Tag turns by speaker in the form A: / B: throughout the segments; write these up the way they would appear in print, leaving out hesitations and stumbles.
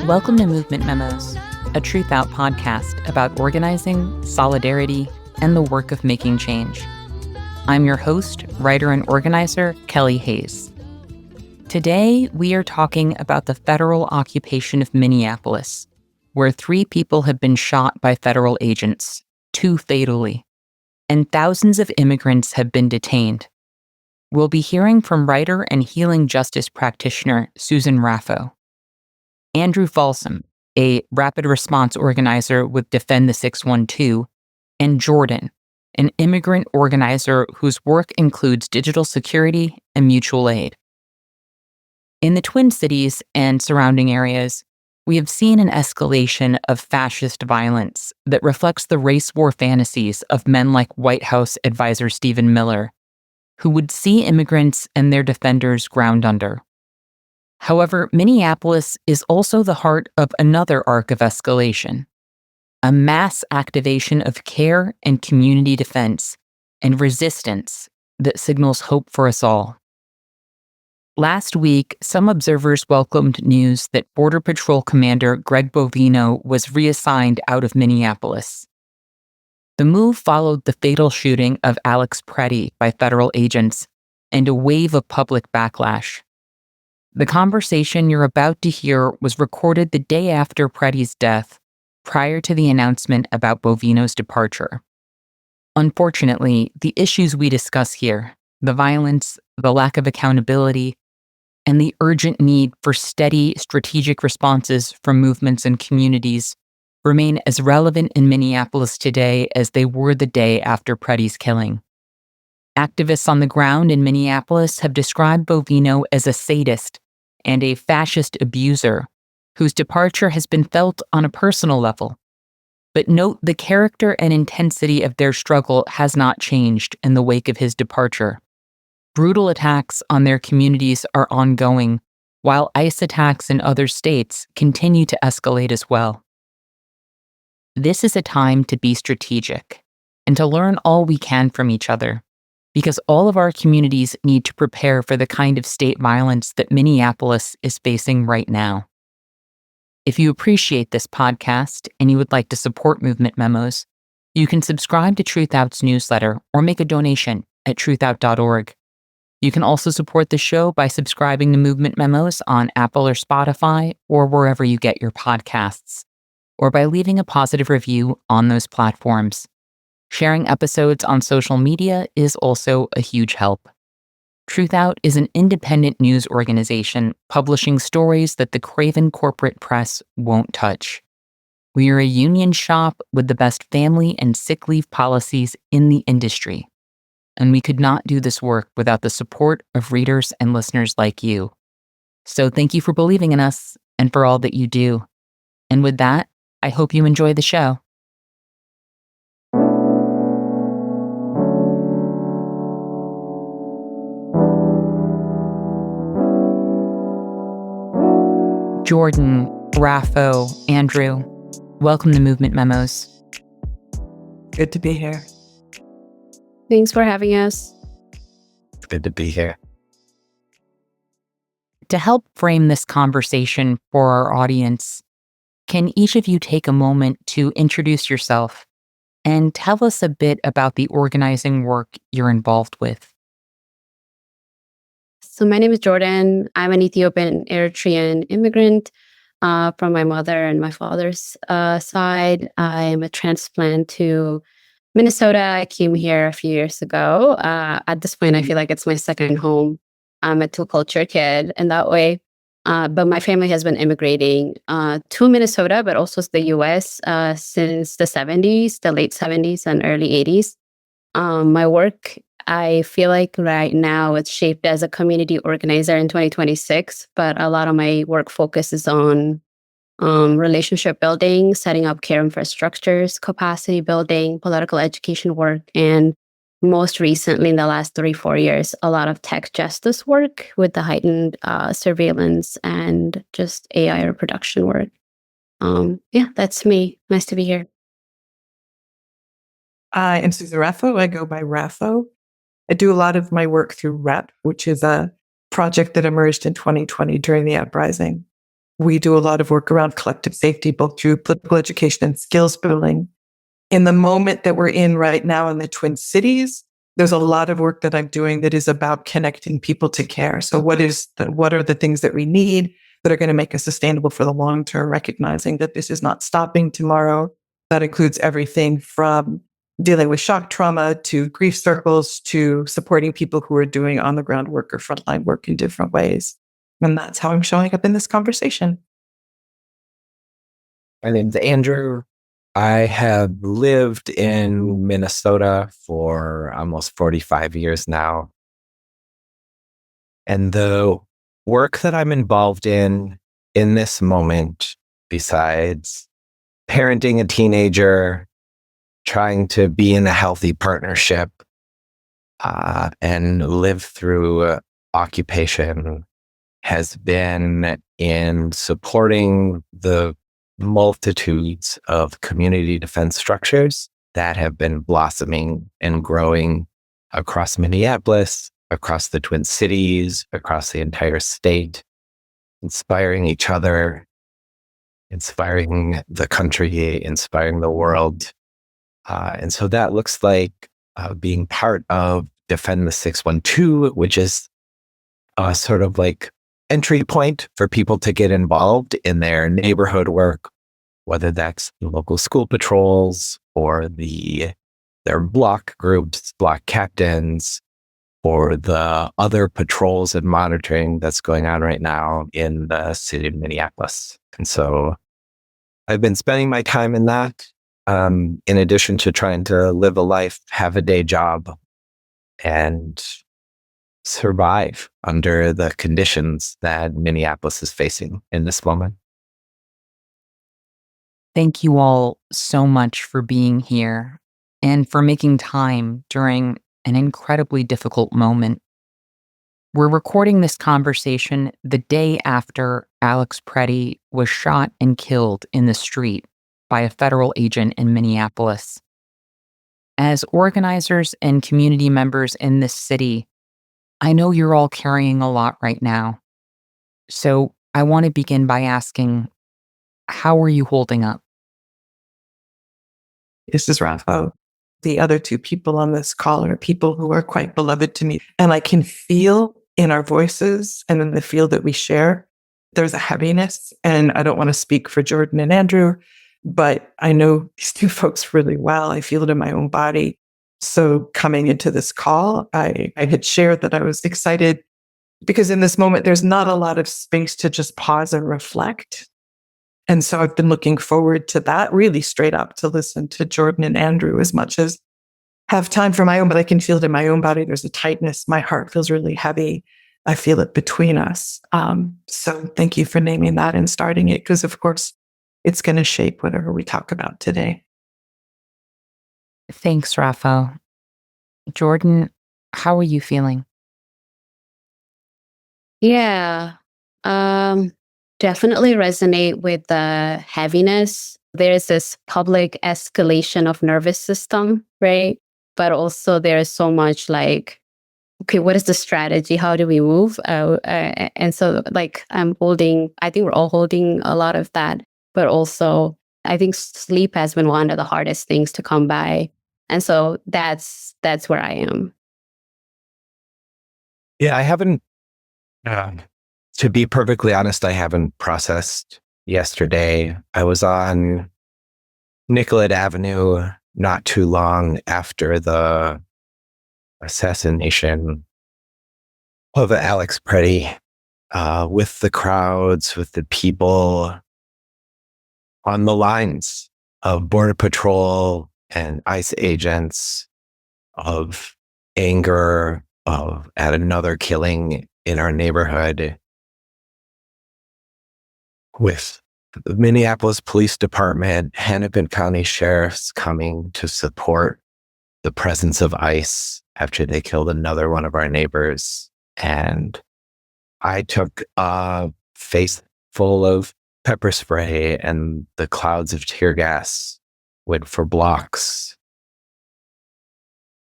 A: Welcome to Movement Memos, a Truthout podcast about organizing, solidarity, and the work of making change. I'm your host, writer, and organizer, Kelly Hayes. Today, we are talking about the federal occupation of Minneapolis, where 3 people have been shot by federal agents, 2 fatally, and thousands of immigrants have been detained. We'll be hearing from writer and healing justice practitioner Susan Raffo, Andrew Fahlstrom, a rapid response organizer with Defend the 612, and Jordan, an immigrant organizer whose work includes digital security and mutual aid. In the Twin Cities and surrounding areas, we have seen an escalation of fascist violence that reflects the race war fantasies of men like White House advisor Stephen Miller, who would see immigrants and their defenders ground under. However, Minneapolis is also the heart of another arc of escalation, a mass activation of care and community defense and resistance that signals hope for us all. Last week, some observers welcomed news that Border Patrol Commander Greg Bovino was reassigned out of Minneapolis. The move followed the fatal shooting of Alex Preddy by federal agents and a wave of public backlash. The conversation you're about to hear was recorded the day after Preddy's death, prior to the announcement about Bovino's departure. Unfortunately, the issues we discuss here, the violence, the lack of accountability, and the urgent need for steady, strategic responses from movements and communities remain as relevant in Minneapolis today as they were the day after Preddy's killing. Activists on the ground in Minneapolis have described Bovino as a sadist and a fascist abuser whose departure has been felt on a personal level. But note the character and intensity of their struggle has not changed in the wake of his departure. Brutal attacks on their communities are ongoing, while ICE attacks in other states continue to escalate as well. This is a time to be strategic and to learn all we can from each other, because all of our communities need to prepare for the kind of state violence that Minneapolis is facing right now. If you appreciate this podcast and you would like to support Movement Memos, you can subscribe to Truthout's newsletter or make a donation at truthout.org. You can also support the show by subscribing to Movement Memos on Apple or Spotify or wherever you get your podcasts, or by leaving a positive review on those platforms. Sharing episodes on social media is also a huge help. Truthout is an independent news organization publishing stories that the craven corporate press won't touch. We are a union shop with the best family and sick leave policies in the industry, and we could not do this work without the support of readers and listeners like you. So thank you for believing in us and for all that you do. And with that, I hope you enjoy the show. Jordan, Raffo, Andrew, welcome to Movement Memos.
B: Good to be here.
C: Thanks for having us.
D: It's good to be here.
A: To help frame this conversation for our audience, can each of you take a moment to introduce yourself and tell us a bit about the organizing work you're involved with?
C: So my name is Jordan. I'm an Ethiopian Eritrean immigrant from my mother and my father's side. I'm a transplant to Minnesota. I came here a few years ago. At this point, I feel like it's my second home. I'm a two-culture kid in that way. But my family has been immigrating to Minnesota, but also to the U.S. Since the 70s, the late 70s and early 80s. My work, I feel like right now it's shaped as a community organizer in 2026, but a lot of my work focuses on relationship building, setting up care infrastructures, capacity building, political education work, and most recently in the last 3-4 years, a lot of tech justice work with the heightened surveillance and just AI reproduction work. That's me. Nice to be here.
B: I am Susan Raffo. I go by Raffo. I do a lot of my work through REP, which is a project that emerged in 2020 during the uprising. We do a lot of work around collective safety, both through political education and skills building. In the moment that we're in right now in the Twin Cities, there's a lot of work that I'm doing that is about connecting people to care. So what are the things that we need that are going to make us sustainable for the long term, recognizing that this is not stopping tomorrow. That includes everything from dealing with shock trauma to grief circles to supporting people who are doing on the ground work or frontline work in different ways. And that's how I'm showing up in this conversation.
D: My name's Andrew. I have lived in Minnesota for almost 45 years now. And the work that I'm involved in this moment, besides parenting a teenager, trying to be in a healthy partnership, and live through occupation, has been in supporting the multitudes of community defense structures that have been blossoming and growing across Minneapolis, across the Twin Cities, across the entire state, inspiring each other, inspiring the country, inspiring the world. And so that looks like being part of Defend the 612, which is sort of like entry point for people to get involved in their neighborhood work, whether that's local school patrols or their block groups, block captains, or the other patrols and monitoring that's going on right now in the city of Minneapolis. And so I've been spending my time in that, in addition to trying to live a life, have a day job, and survive under the conditions that Minneapolis is facing in this moment.
A: Thank you all so much for being here and for making time during an incredibly difficult moment. We're recording this conversation the day after Alex Preddy was shot and killed in the street by a federal agent in Minneapolis. As organizers and community members in this city, I know you're all carrying a lot right now. So I want to begin by asking, how are you holding up?
B: This is Raffo. The other two people on this call are people who are quite beloved to me. And I can feel in our voices and in the field that we share, there's a heaviness. And I don't want to speak for Jordan and Andrew, but I know these two folks really well. I feel it in my own body. So coming into this call, I had shared that I was excited because in this moment, there's not a lot of space to just pause and reflect. And so I've been looking forward to that really straight up to listen to Jordan and Andrew as much as have time for my own, but I can feel it in my own body. There's a tightness. My heart feels really heavy. I feel it between us. So thank you for naming that and starting it, because of course it's going to shape whatever we talk about today.
A: Thanks, Raffo. Jordan, how are you feeling?
C: Yeah, definitely resonate with the heaviness. There's this public escalation of nervous system, right? But also there's so much like, okay, what is the strategy? How do we move? And so like I think we're all holding a lot of that, but also I think sleep has been one of the hardest things to come by. And so that's where I am.
D: Yeah, I haven't, to be perfectly honest, I haven't processed yesterday. I was on Nicollet Avenue not too long after the assassination of Alex Preddy, with the crowds, with the people on the lines of Border Patrol and ICE agents, of anger at another killing in our neighborhood, with the Minneapolis Police Department, Hennepin County Sheriffs coming to support the presence of ICE after they killed another one of our neighbors. And I took a face full of pepper spray, and the clouds of tear gas went for blocks.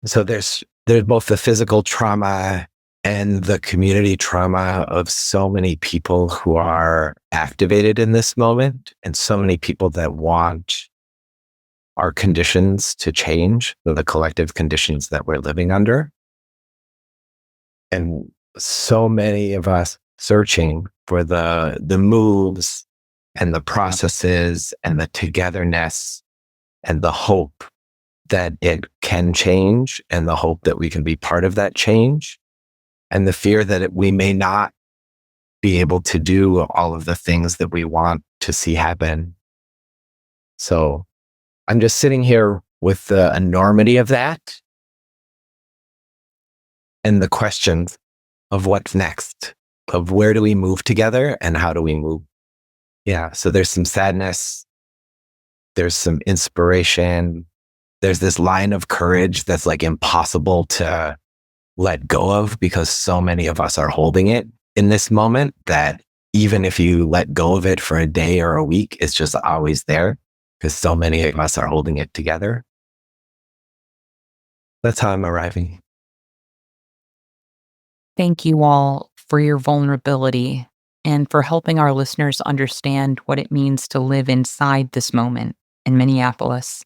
D: So there's both the physical trauma and the community trauma of so many people who are activated in this moment, and so many people that want our conditions to change, the collective conditions that we're living under. And so many of us searching for the moves and the processes and the togetherness and the hope that it can change, and the hope that we can be part of that change, and the fear that we may not be able to do all of the things that we want to see happen. So I'm just sitting here with the enormity of that and the questions of what's next, of where do we move together and how do we move? Yeah, so there's some sadness, there's some inspiration, there's this line of courage that's like impossible to let go of, because so many of us are holding it in this moment that even if you let go of it for a day or a week, it's just always there because so many of us are holding it together. That's how I'm arriving.
A: Thank you all for your vulnerability and for helping our listeners understand what it means to live inside this moment in Minneapolis.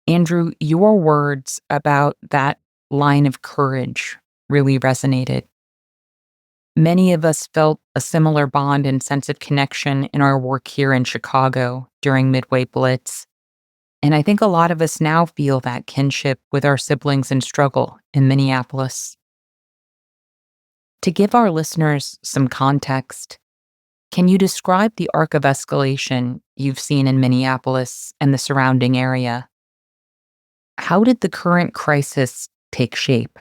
A: Andrew, your words about that line of courage really resonated. Many of us felt a similar bond and sense of connection in our work here in Chicago during Midway Blitz. And I think a lot of us now feel that kinship with our siblings in struggle in Minneapolis. To give our listeners some context, can you describe the arc of escalation you've seen in Minneapolis and the surrounding area? How did the current crisis take shape?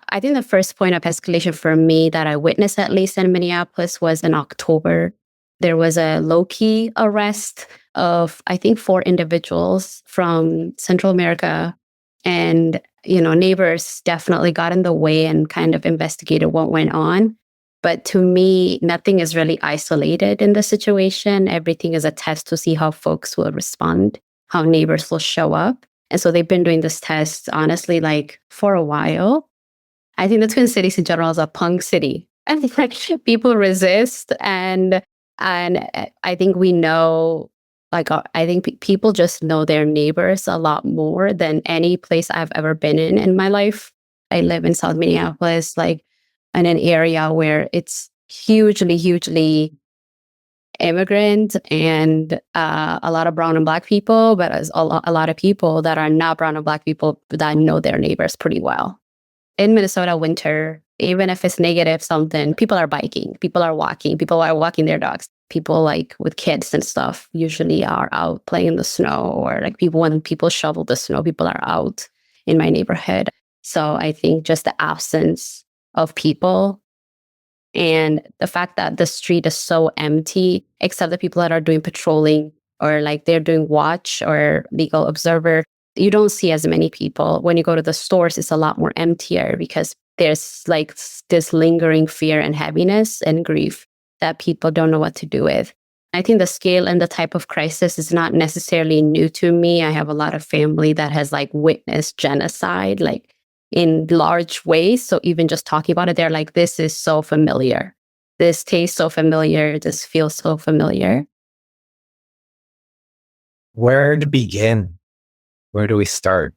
C: I think the first point of escalation for me that I witnessed, at least in Minneapolis, was in October. There was a low-key arrest of, I think, 4 individuals from Central America. And, neighbors definitely got in the way and kind of investigated what went on. But to me, nothing is really isolated in the situation. Everything is a test to see how folks will respond, how neighbors will show up. And so they've been doing this test, honestly, like for a while. I think the Twin Cities in general is a punk city. I think like people resist, and I think we know, like I think people just know their neighbors a lot more than any place I've ever been in my life. I live in South Minneapolis, like in an area where it's hugely immigrant and a lot of brown and black people, but as a lot of people that are not brown and black people that know their neighbors pretty well. In Minnesota winter, even if it's negative something, people are biking, people are walking their dogs. People like with kids and stuff usually are out playing in the snow, or like when people shovel the snow, people are out in my neighborhood. So I think just the absence of people and the fact that the street is so empty, except the people that are doing patrolling or like they're doing watch or legal observer, you don't see as many people. When you go to the stores, it's a lot more emptier because there's like this lingering fear and heaviness and grief that people don't know what to do with. I think the scale and the type of crisis is not necessarily new to me. I have a lot of family that has like witnessed genocide, like in large ways. So even just talking about it, they're like, this is so familiar. This tastes so familiar. This feels so familiar.
D: Where to begin? Where do we start?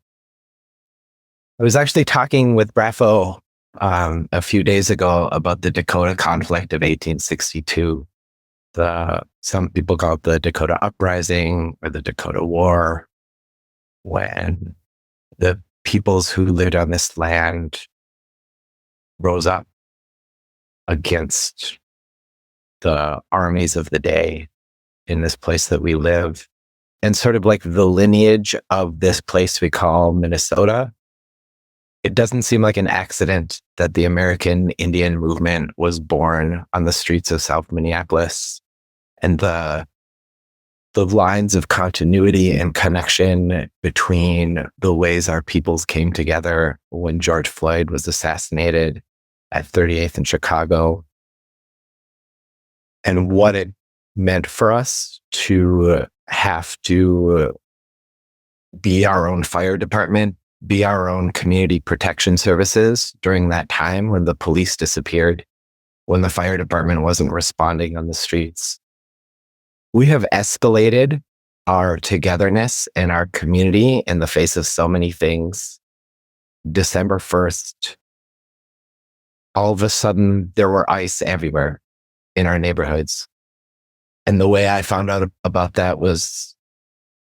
D: I was actually talking with Raffo a few days ago about the Dakota conflict of 1862. Some people call it the Dakota Uprising or the Dakota War, when the peoples who lived on this land rose up against the armies of the day in this place that we live. And sort of like the lineage of this place we call Minnesota, it doesn't seem like an accident that the American Indian movement was born on the streets of South Minneapolis. And the lines of continuity and connection between the ways our peoples came together when George Floyd was assassinated at 38th in Chicago, and what it meant for us to have to be our own fire department, be our own community protection services during that time when the police disappeared, when the fire department wasn't responding on the streets. We have escalated our togetherness and our community in the face of so many things. December 1st, all of a sudden, there were ice everywhere in our neighborhoods. And the way I found out about that was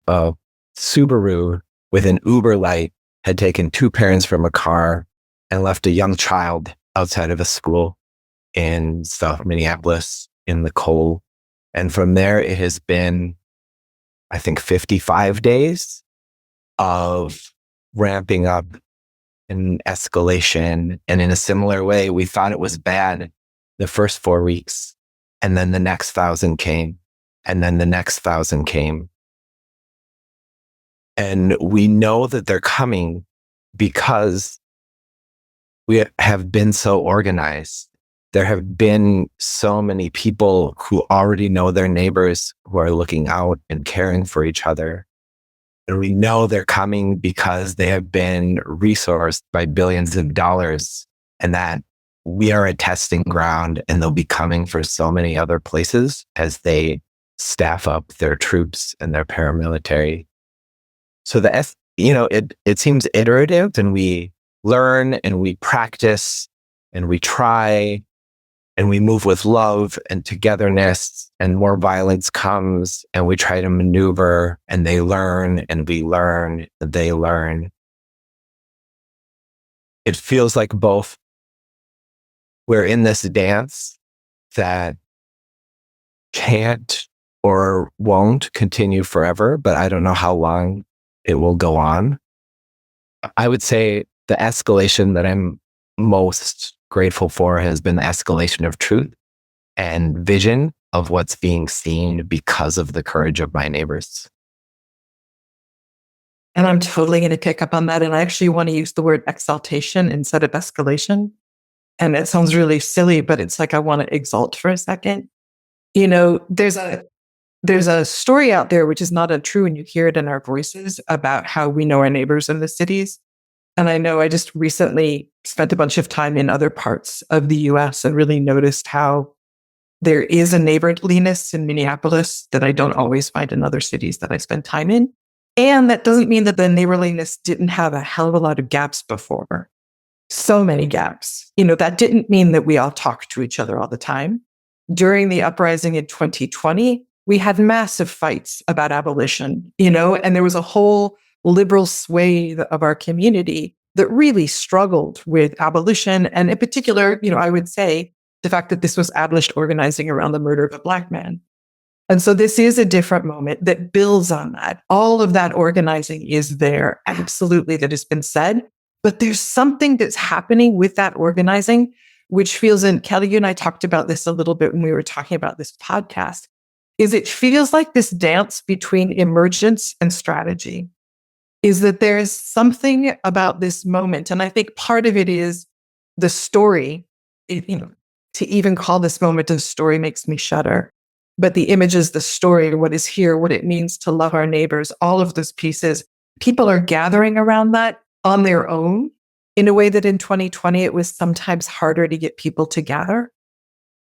D: a Subaru with an Uber light had taken two parents from a car and left a young child outside of a school in South Minneapolis in the cold. And from there, it has been, I think, 55 days of ramping up and escalation. And in a similar way, we thought it was bad the first 4 weeks. And then the next 1,000 came. And then the next 1,000 came. And we know that they're coming because we have been so organized. There have been so many people who already know their neighbors, who are looking out and caring for each other. And we know they're coming because they have been resourced by billions of dollars, and that we are a testing ground, and they'll be coming for so many other places as they staff up their troops and their paramilitary. So it seems iterative, and we learn and we practice and we try and we move with love and togetherness, and more violence comes and we try to maneuver, and they learn and we learn and they learn. It feels like both we're in this dance that can't or won't continue forever, but I don't know how long it will go on. I would say the escalation that I'm most grateful for has been the escalation of truth and vision of what's being seen because of the courage of my neighbors.
B: And I'm totally going to pick up on that. And I actually want to use the word exaltation instead of escalation. And it sounds really silly, but it's like I want to exalt for a second. There's a story out there which is not untrue, and you hear it in our voices about how we know our neighbors in the cities. And I know I just recently spent a bunch of time in other parts of the US and really noticed how there is a neighborliness in Minneapolis that I don't always find in other cities that I spend time in. And that doesn't mean that the neighborliness didn't have a hell of a lot of gaps before. So many gaps. That didn't mean that we all talked to each other all the time. During the uprising in 2020, we had massive fights about abolition, and there was a whole liberal swathe of our community that really struggled with abolition. And in particular, I would say the fact that this was abolitionist organizing around the murder of a Black man. And so this is a different moment that builds on that. All of that organizing is there, absolutely, that has been said. But there's something that's happening with that organizing, which feels, and Kelly, you and I talked about this a little bit when we were talking about this podcast, is it feels like this dance between emergence and strategy. Is that there is something about this moment. And I think part of it is the story. To even call this moment a story makes me shudder. But the images, the story, what is here, what it means to love our neighbors, all of those pieces, people are gathering around that on their own in a way that in 2020, it was sometimes harder to get people to gather.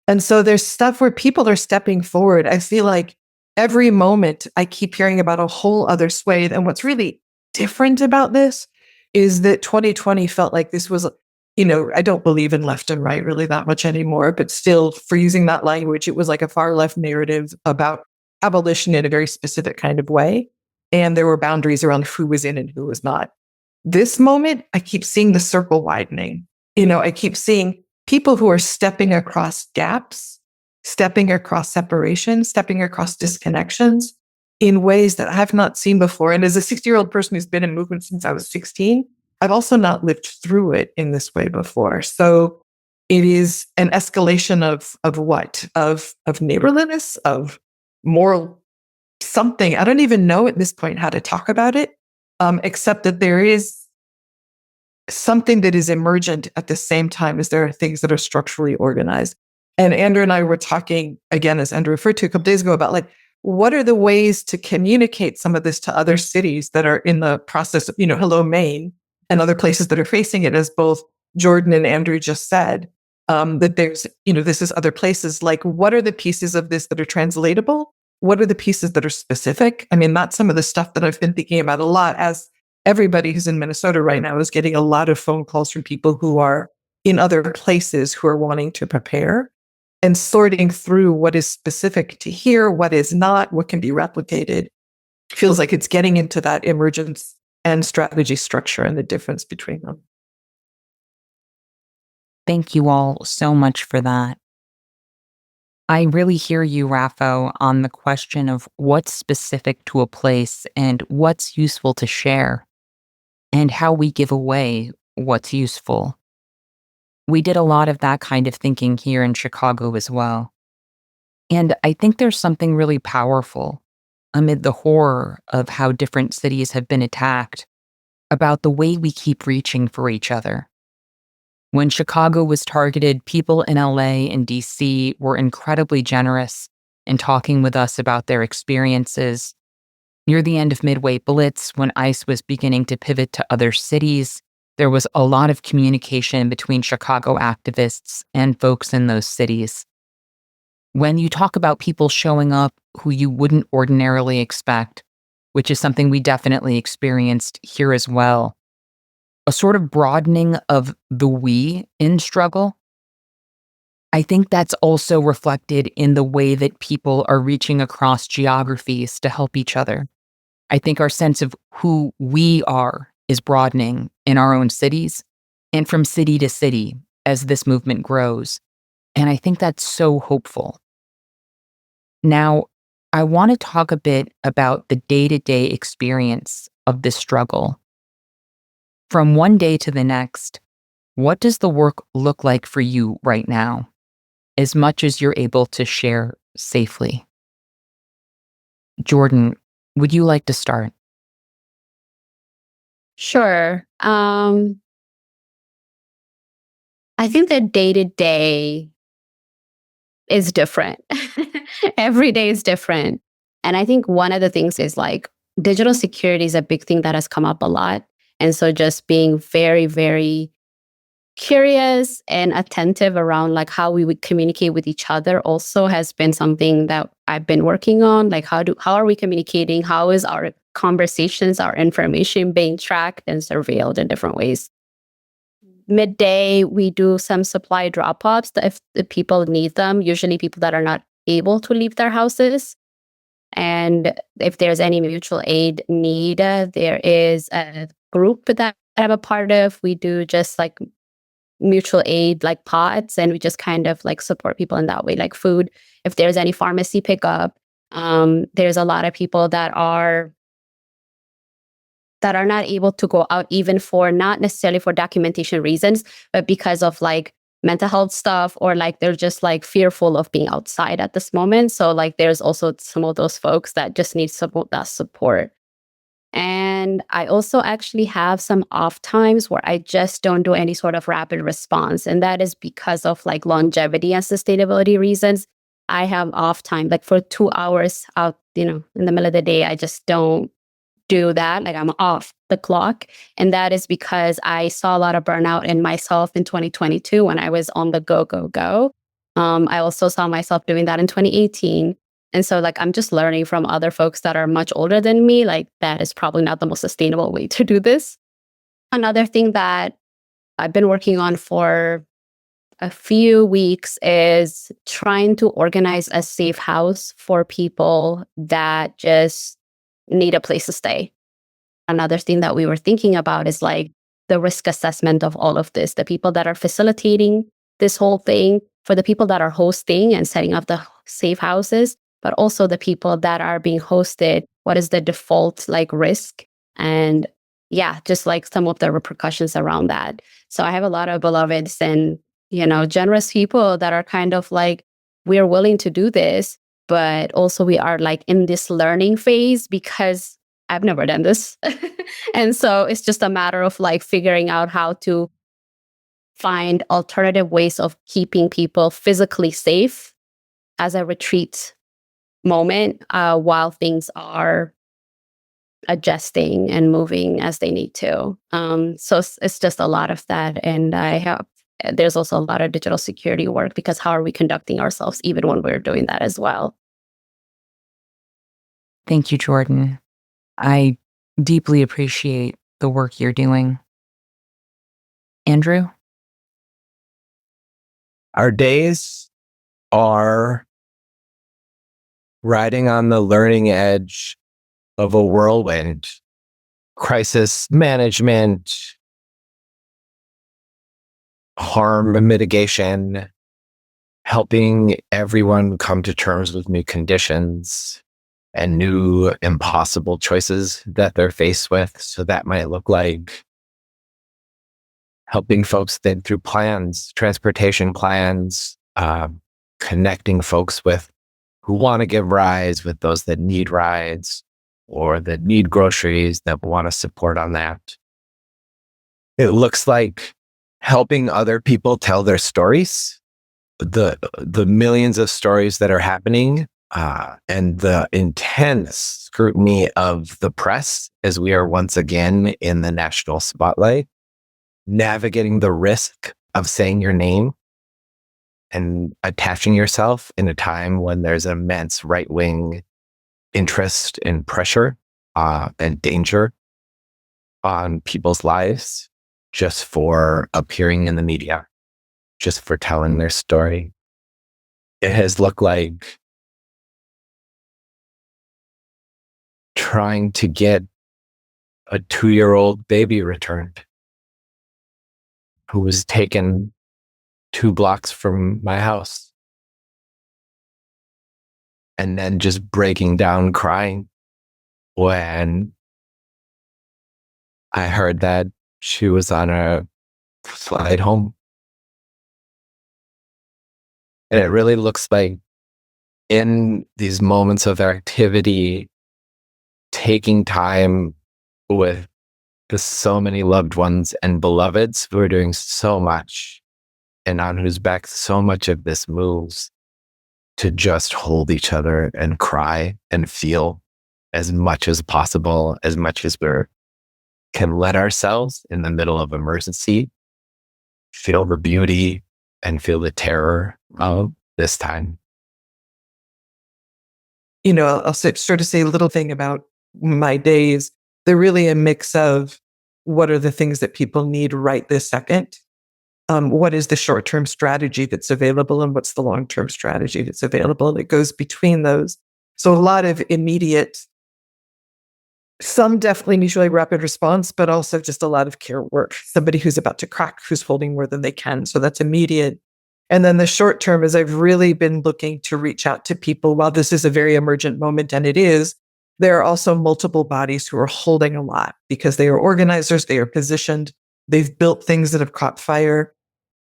B: And so there's stuff where people are stepping forward. I feel like every moment I keep hearing about a whole other swathe. And what's really different about this is that 2020 felt like this was, I don't believe in left and right really that much anymore, but still, for using that language, it was like a far left narrative about abolition in a very specific kind of way. And there were boundaries around who was in and who was not. This moment, I keep seeing the circle widening. I keep seeing people who are stepping across gaps, stepping across separations, stepping across disconnections in ways that I have not seen before. And as a 60-year-old person who's been in movement since I was 16, I've also not lived through it in this way before. So it is an escalation of what? Of neighborliness, of moral something. I don't even know at this point how to talk about it, except that there is something that is emergent at the same time as there are things that are structurally organized. And Andrew and I were talking, again, as Andrew referred to a couple days ago, about what are the ways to communicate some of this to other cities that are in the process of, hello, Maine, and other places that are facing it, as both Jordan and Andrew just said, that there's, this is other places. Like, what are the pieces of this that are translatable? What are the pieces that are specific? I mean, that's some of the stuff that I've been thinking about a lot, as everybody who's in Minnesota right now is getting a lot of phone calls from people who are in other places who are wanting to prepare, and sorting through what is specific to here, what is not, what can be replicated. Feels like it's getting into that emergence and strategy structure and the difference between them.
A: Thank you all so much for that. I really hear you, Raffo, on the question of what's specific to a place and what's useful to share, and how we give away what's useful. We did a lot of that kind of thinking here in Chicago as well. And I think there's something really powerful amid the horror of how different cities have been attacked about the way we keep reaching for each other. When Chicago was targeted, people in LA and DC were incredibly generous in talking with us about their experiences. Near the end of Midway Blitz, when ICE was beginning to pivot to other cities, there was a lot of communication between Chicago activists and folks in those cities. When you talk about people showing up who you wouldn't ordinarily expect, which is something we definitely experienced here as well, a sort of broadening of the we in struggle, I think that's also reflected in the way that people are reaching across geographies to help each other. I think our sense of who we are is broadening in our own cities and from city to city as this movement grows. And I think that's so hopeful. Now, I want to talk a bit about the day-to-day experience of this struggle. From one day to the next, what does the work look like for you right now, as much as you're able to share safely? Jordan, would you like to start?
C: Sure. I think the day-to-day is different. Every day is different. And I think one of the things is like digital security is a big thing that has come up a lot. And so just being very, very curious and attentive around like how we would communicate with each other also has been something that I've been working on. Like how are we communicating? How is our conversations, our information being tracked and surveilled in different ways? Midday, we do some supply drop-offs if the people need them, usually people that are not able to leave their houses. And if there's any mutual aid need, there is a group that I'm a part of. We do just like mutual aid, like pods, and we just kind of like support people in that way, like food. If there's any pharmacy pickup, there's a lot of people that are not able to go out, even for not necessarily for documentation reasons, but because of like mental health stuff, or like they're just like fearful of being outside at this moment. So like there's also some of those folks that just need that support. And I also actually have some off times where I just don't do any sort of rapid response. And that is because of like longevity and sustainability reasons. I have off time, like for 2 hours out, in the middle of the day, I just don't do that. Like I'm off the clock. And that is because I saw a lot of burnout in myself in 2022 when I was on the go, go, go. I also saw myself doing that in 2018. And so like I'm just learning from other folks that are much older than me, like that is probably not the most sustainable way to do this. Another thing that I've been working on for a few weeks is trying to organize a safe house for people that just need a place to stay. Another thing that we were thinking about is like the risk assessment of all of this, the people that are facilitating this whole thing, for the people that are hosting and setting up the safe houses, but also the people that are being hosted. What is the default like risk? And yeah, just like some of the repercussions around that. So I have a lot of beloveds and, generous people that are kind of like, we're willing to do this, but also we are like in this learning phase because I've never done this. And so it's just a matter of like figuring out how to find alternative ways of keeping people physically safe as a retreat moment while things are adjusting and moving as they need to. So it's just a lot of that. And there's also a lot of digital security work, because how are we conducting ourselves even when we're doing that as well?
A: Thank you, Jordan. I deeply appreciate the work you're doing. Andrew?
D: Our days are riding on the learning edge of a whirlwind: crisis management, harm mitigation, helping everyone come to terms with new conditions and new impossible choices that they're faced with. So that might look like helping folks think through plans, transportation plans, connecting folks with who want to give rides with those that need rides, or that need groceries, that want to support on that. It looks like helping other people tell their stories, the millions of stories that are happening, and the intense scrutiny of the press as we are once again in the national spotlight, navigating the risk of saying your name and attaching yourself in a time when there's immense right-wing interest and pressure and danger on people's lives just for appearing in the media, just for telling their story. It has looked like trying to get a 2-year-old baby returned who was taken 2 blocks from my house, and then just breaking down crying when I heard that she was on a flight home. And it really looks like in these moments of activity, taking time with the so many loved ones and beloveds who are doing so much and on whose back so much of this moves, to just hold each other and cry and feel as much as possible, as much as we can let ourselves in the middle of emergency feel the beauty and feel the terror of this time.
B: I'll sort of say a little thing about my days. They're really a mix of what are the things that people need right this second. What is the short-term strategy that's available, and what's the long-term strategy that's available? And it goes between those. So a lot of immediate, some definitely usually rapid response, but also just a lot of care work. Somebody who's about to crack, who's holding more than they can. So that's immediate. And then the short term is I've really been looking to reach out to people. While this is a very emergent moment, and it is, there are also multiple bodies who are holding a lot because they are organizers, they are positioned, they've built things that have caught fire,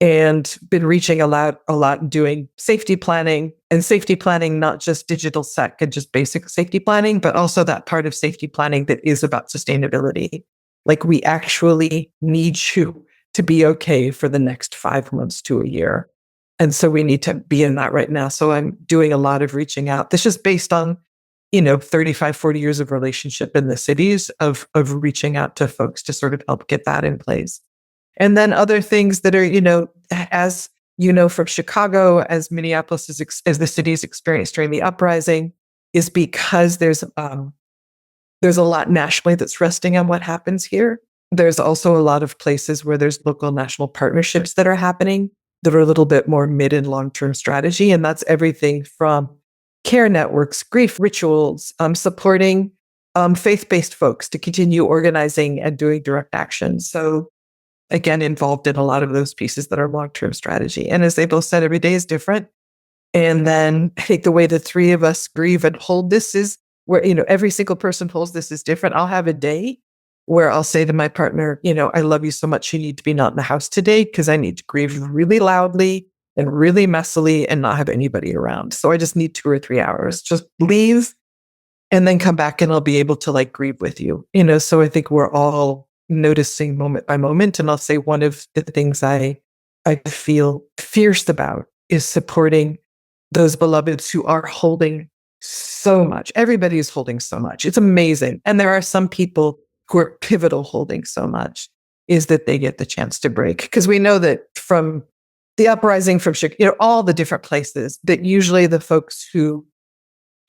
B: and been reaching a lot and doing safety planning, not just digital sec and just basic safety planning, but also that part of safety planning that is about sustainability. Like, we actually need you to be okay for the next 5 months to a year. And so we need to be in that right now. So I'm doing a lot of reaching out. This is based on, 35, 40 years of relationship in the cities of reaching out to folks to sort of help get that in place. And then other things that are, as from Chicago, as Minneapolis as the city's experienced during the uprising, is because there's a lot nationally that's resting on what happens here. There's also a lot of places where there's local national partnerships that are happening that are a little bit more mid and long-term strategy. And that's everything from care networks, grief rituals, supporting faith-based folks to continue organizing and doing direct action. So again, involved in a lot of those pieces that are long-term strategy. And as they both said, every day is different. And then I think the way the three of us grieve and hold this is where, every single person holds this is different. I'll have a day where I'll say to my partner, I love you so much. You need to be not in the house today because I need to grieve really loudly and really messily and not have anybody around. So I just need 2 or 3 hours. Just leave and then come back and I'll be able to grieve with you. So I think we're all noticing moment by moment. And I'll say one of the things I feel fierce about is supporting those beloveds who are holding so much. Everybody is holding so much. It's amazing. And there are some people who are pivotal holding so much, is that they get the chance to break. Because we know that from the uprising from Chicago, all the different places, that usually the folks who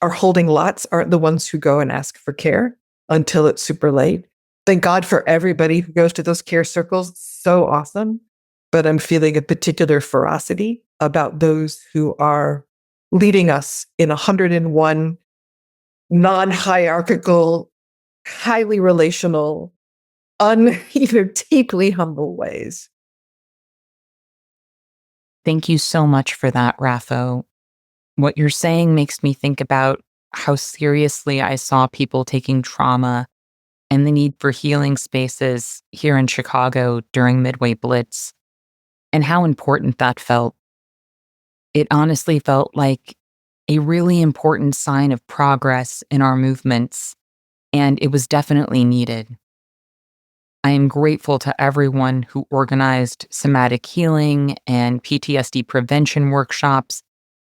B: are holding lots aren't the ones who go and ask for care until it's super late. Thank God for everybody who goes to those care circles. So awesome. But I'm feeling a particular ferocity about those who are leading us in 101 non-hierarchical, highly relational, deeply humble ways.
A: Thank you so much for that, Raffo. What you're saying makes me think about how seriously I saw people taking trauma and the need for healing spaces here in Chicago during Midway Blitz, and how important that felt. It honestly felt like a really important sign of progress in our movements, and it was definitely needed. I am grateful to everyone who organized somatic healing and PTSD prevention workshops,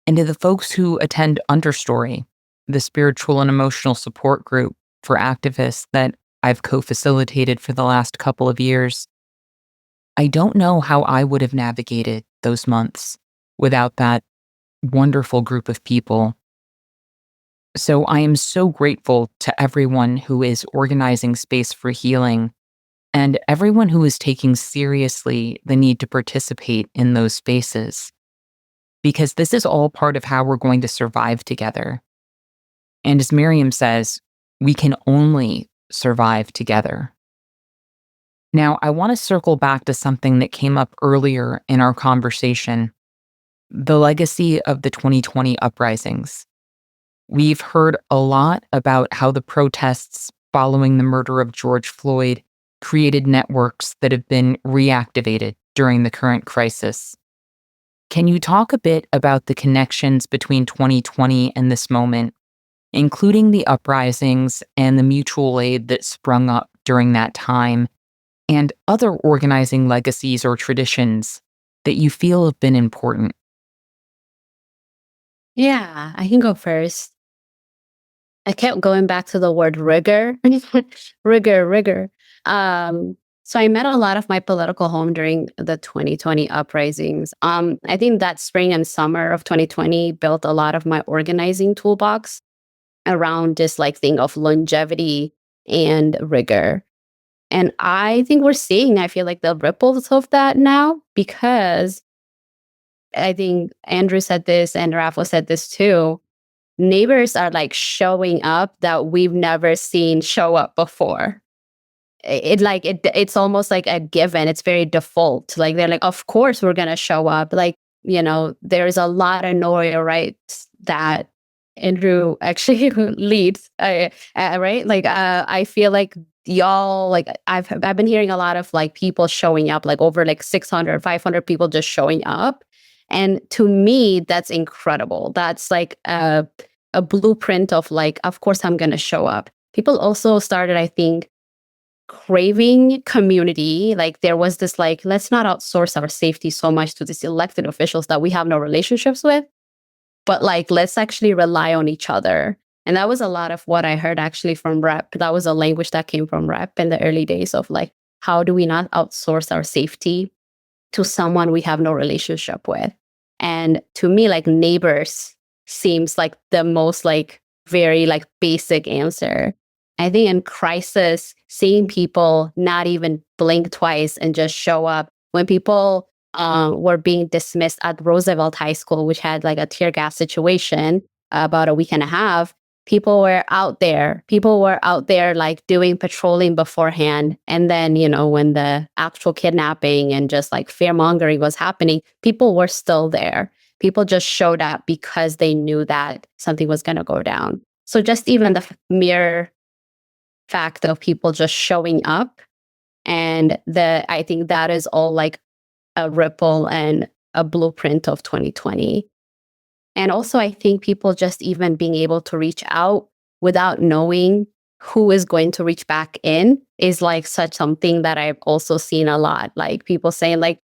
A: and to the folks who attend Understory, the spiritual and emotional support group for activists that I've co-facilitated for the last couple of years. I don't know how I would have navigated those months without that wonderful group of people. So I am so grateful to everyone who is organizing space for healing and everyone who is taking seriously the need to participate in those spaces, because this is all part of how we're going to survive together. And as Miriam says, we can only survive together. Now, I want to circle back to something that came up earlier in our conversation: the legacy of the 2020 uprisings. We've heard a lot about how the protests following the murder of George Floyd created networks that have been reactivated during the current crisis. Can you talk a bit about the connections between 2020 and this moment, including the uprisings and the mutual aid that sprung up during that time, and other organizing legacies or traditions that you feel have been important?
C: Yeah, I can go first. I kept going back to the word rigor, rigor. So I met a lot of my political home during the 2020 uprisings. I think that spring and summer of 2020 built a lot of my organizing toolbox around this like thing of longevity and rigor. And I think I feel like the ripples of that now, because I think Andrew said this and Rafa said this too. Neighbors are like showing up that we've never seen show up before. It's almost like a given. It's very default. Like they're like, of course we're gonna show up. Like, there's a lot of Noria rights that Andrew actually leads. Right? Like I feel like y'all, like I've been hearing a lot of like people showing up, like over like 600, 500 people just showing up. And to me, that's incredible. That's like a blueprint of like, of course I'm gonna show up. People also started, I think, craving community. Like there was this like, let's not outsource our safety so much to these elected officials that we have no relationships with, but like let's actually rely on each other. And that was a lot of what I heard actually from rep. That was a language that came from rep in the early days of like, how do we not outsource our safety to someone we have no relationship with? And to me, like neighbors seems like the most like very like basic answer. I think in crisis, seeing people not even blink twice and just show up. When people were being dismissed at Roosevelt High School, which had like a tear gas situation about a week and a half, people were out there. People were out there like doing patrolling beforehand. And then, when the actual kidnapping and just like fear mongering was happening, people were still there. People just showed up because they knew that something was going to go down. So just even the mere fact of people just showing up, and I think that is all like a ripple and a blueprint of 2020. And also, I think people just even being able to reach out without knowing who is going to reach back in is like such something that I've also seen a lot. Like people saying like,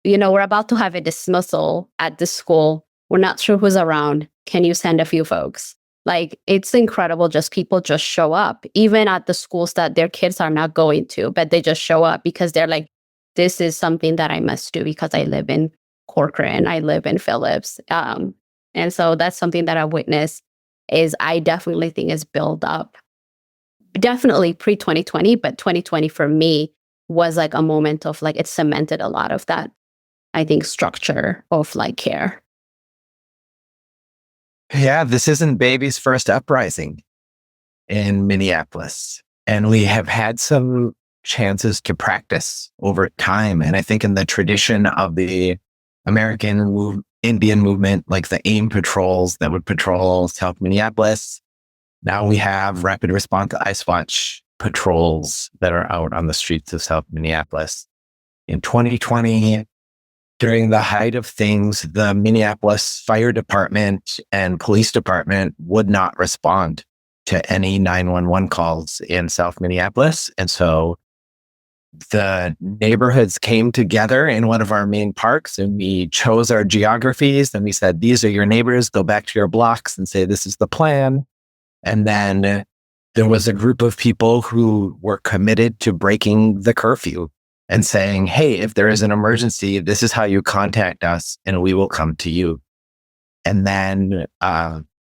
C: we're about to have a dismissal at this school. We're not sure who's around. Can you send a few folks? Like, it's incredible. Just people just show up, even at the schools that their kids are not going to, but they just show up because they're like, this is something that I must do because I live in Corcoran, I live in Phillips. And so that's something that I witnessed is I definitely think is built up. Definitely pre 2020, but 2020 for me was like a moment of like, it cemented a lot of that, I think, structure of like care.
D: Yeah, this isn't baby's first uprising in Minneapolis. And we have had some chances to practice over time. And I think in the tradition of the Indian movement, like the AIM patrols that would patrol South Minneapolis, now we have rapid response Ice Watch patrols that are out on the streets of South Minneapolis. In 2020, during the height of things, the Minneapolis Fire Department and Police Department would not respond to any 911 calls in South Minneapolis. And so the neighborhoods came together in one of our main parks and we chose our geographies and we said, these are your neighbors, go back to your blocks and say, this is the plan. And then there was a group of people who were committed to breaking the curfew and saying, hey, if there is an emergency, this is how you contact us and we will come to you. And then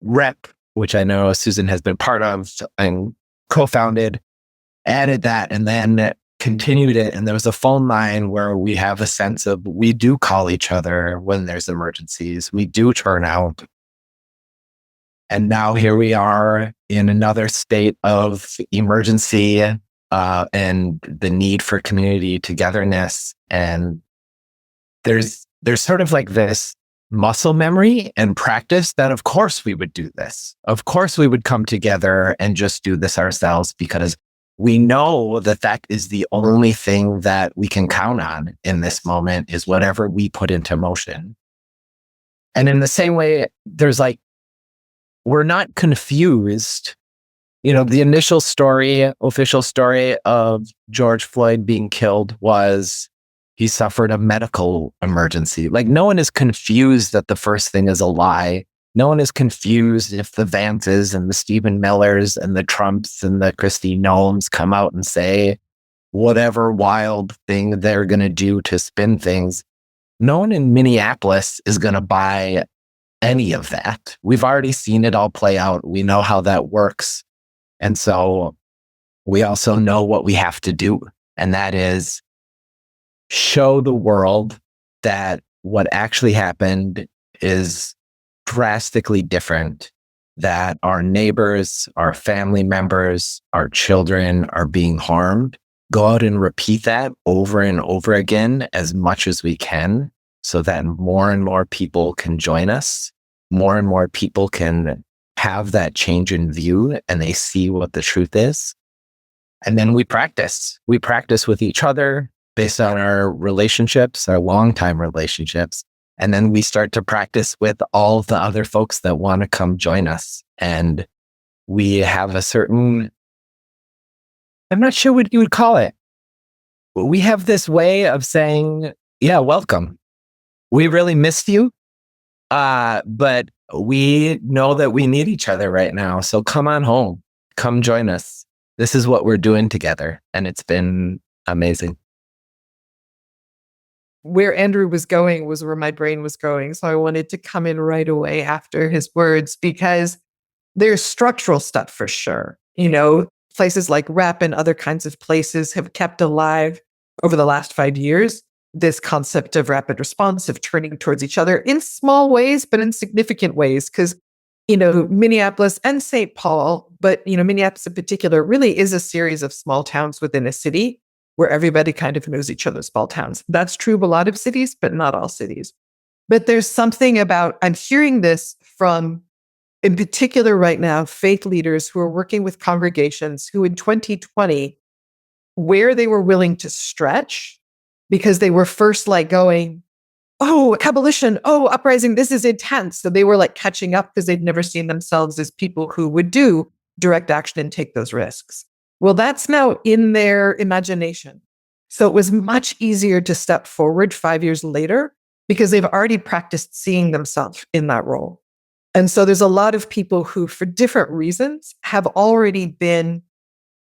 D: REP, which I know Susan has been part of and co-founded, added that and then continued it. And there was a phone line where we have a sense of we do call each other when there's emergencies. We do turn out. And now here we are in another state of emergency and the need for community togetherness. And there's sort of like this muscle memory and practice that of course we would do this. Of course we would come together and just do this ourselves because we know that that is the only thing that we can count on in this moment is whatever we put into motion. And in the same way, there's like, we're not confused. You know, the initial story, official story of George Floyd being killed was he suffered a medical emergency. Like no one is confused that the first thing is a lie. No one is confused if the Vances and the Stephen Millers and the Trumps and the Kristi Noems come out and say whatever wild thing they're going to do to spin things. No one in Minneapolis is going to buy any of that. We've already seen it all play out. We know how that works. And so we also know what we have to do. And that is show the world that what actually happened is drastically different, that our neighbors, our family members, our children are being harmed. Go out and repeat that over and over again as much as we can so that more and more people can join us. More and more people can have that change in view and they see what the truth is. And then we practice. We practice with each other based on our relationships, our longtime relationships. And then we start to practice with all the other folks that want to come join us. And we have a certain, I'm not sure what you would call it, but we have this way of saying, yeah, welcome. We really missed you. But we know that we need each other right now. So come on home, come join us. This is what we're doing together. And it's been amazing.
B: Where Andrew was going was where my brain was going. So I wanted to come in right away after his words because there's structural stuff for sure. You know, places like REP and other kinds of places have kept alive over the last 5 years this concept of rapid response, of turning towards each other in small ways, but in significant ways. Because, you know, Minneapolis and St. Paul, but, you know, Minneapolis in particular really is a series of small towns within a city where everybody kind of knows each other's small towns. That's true of a lot of cities, but not all cities. But there's something about, I'm hearing this from, in particular right now, faith leaders who are working with congregations who in 2020, where they were willing to stretch, because they were first like going, oh, abolition, oh, uprising, this is intense. So they were like catching up because they'd never seen themselves as people who would do direct action and take those risks. Well, that's now in their imagination. So it was much easier to step forward 5 years later because they've already practiced seeing themselves in that role. And so there's a lot of people who, for different reasons, have already been,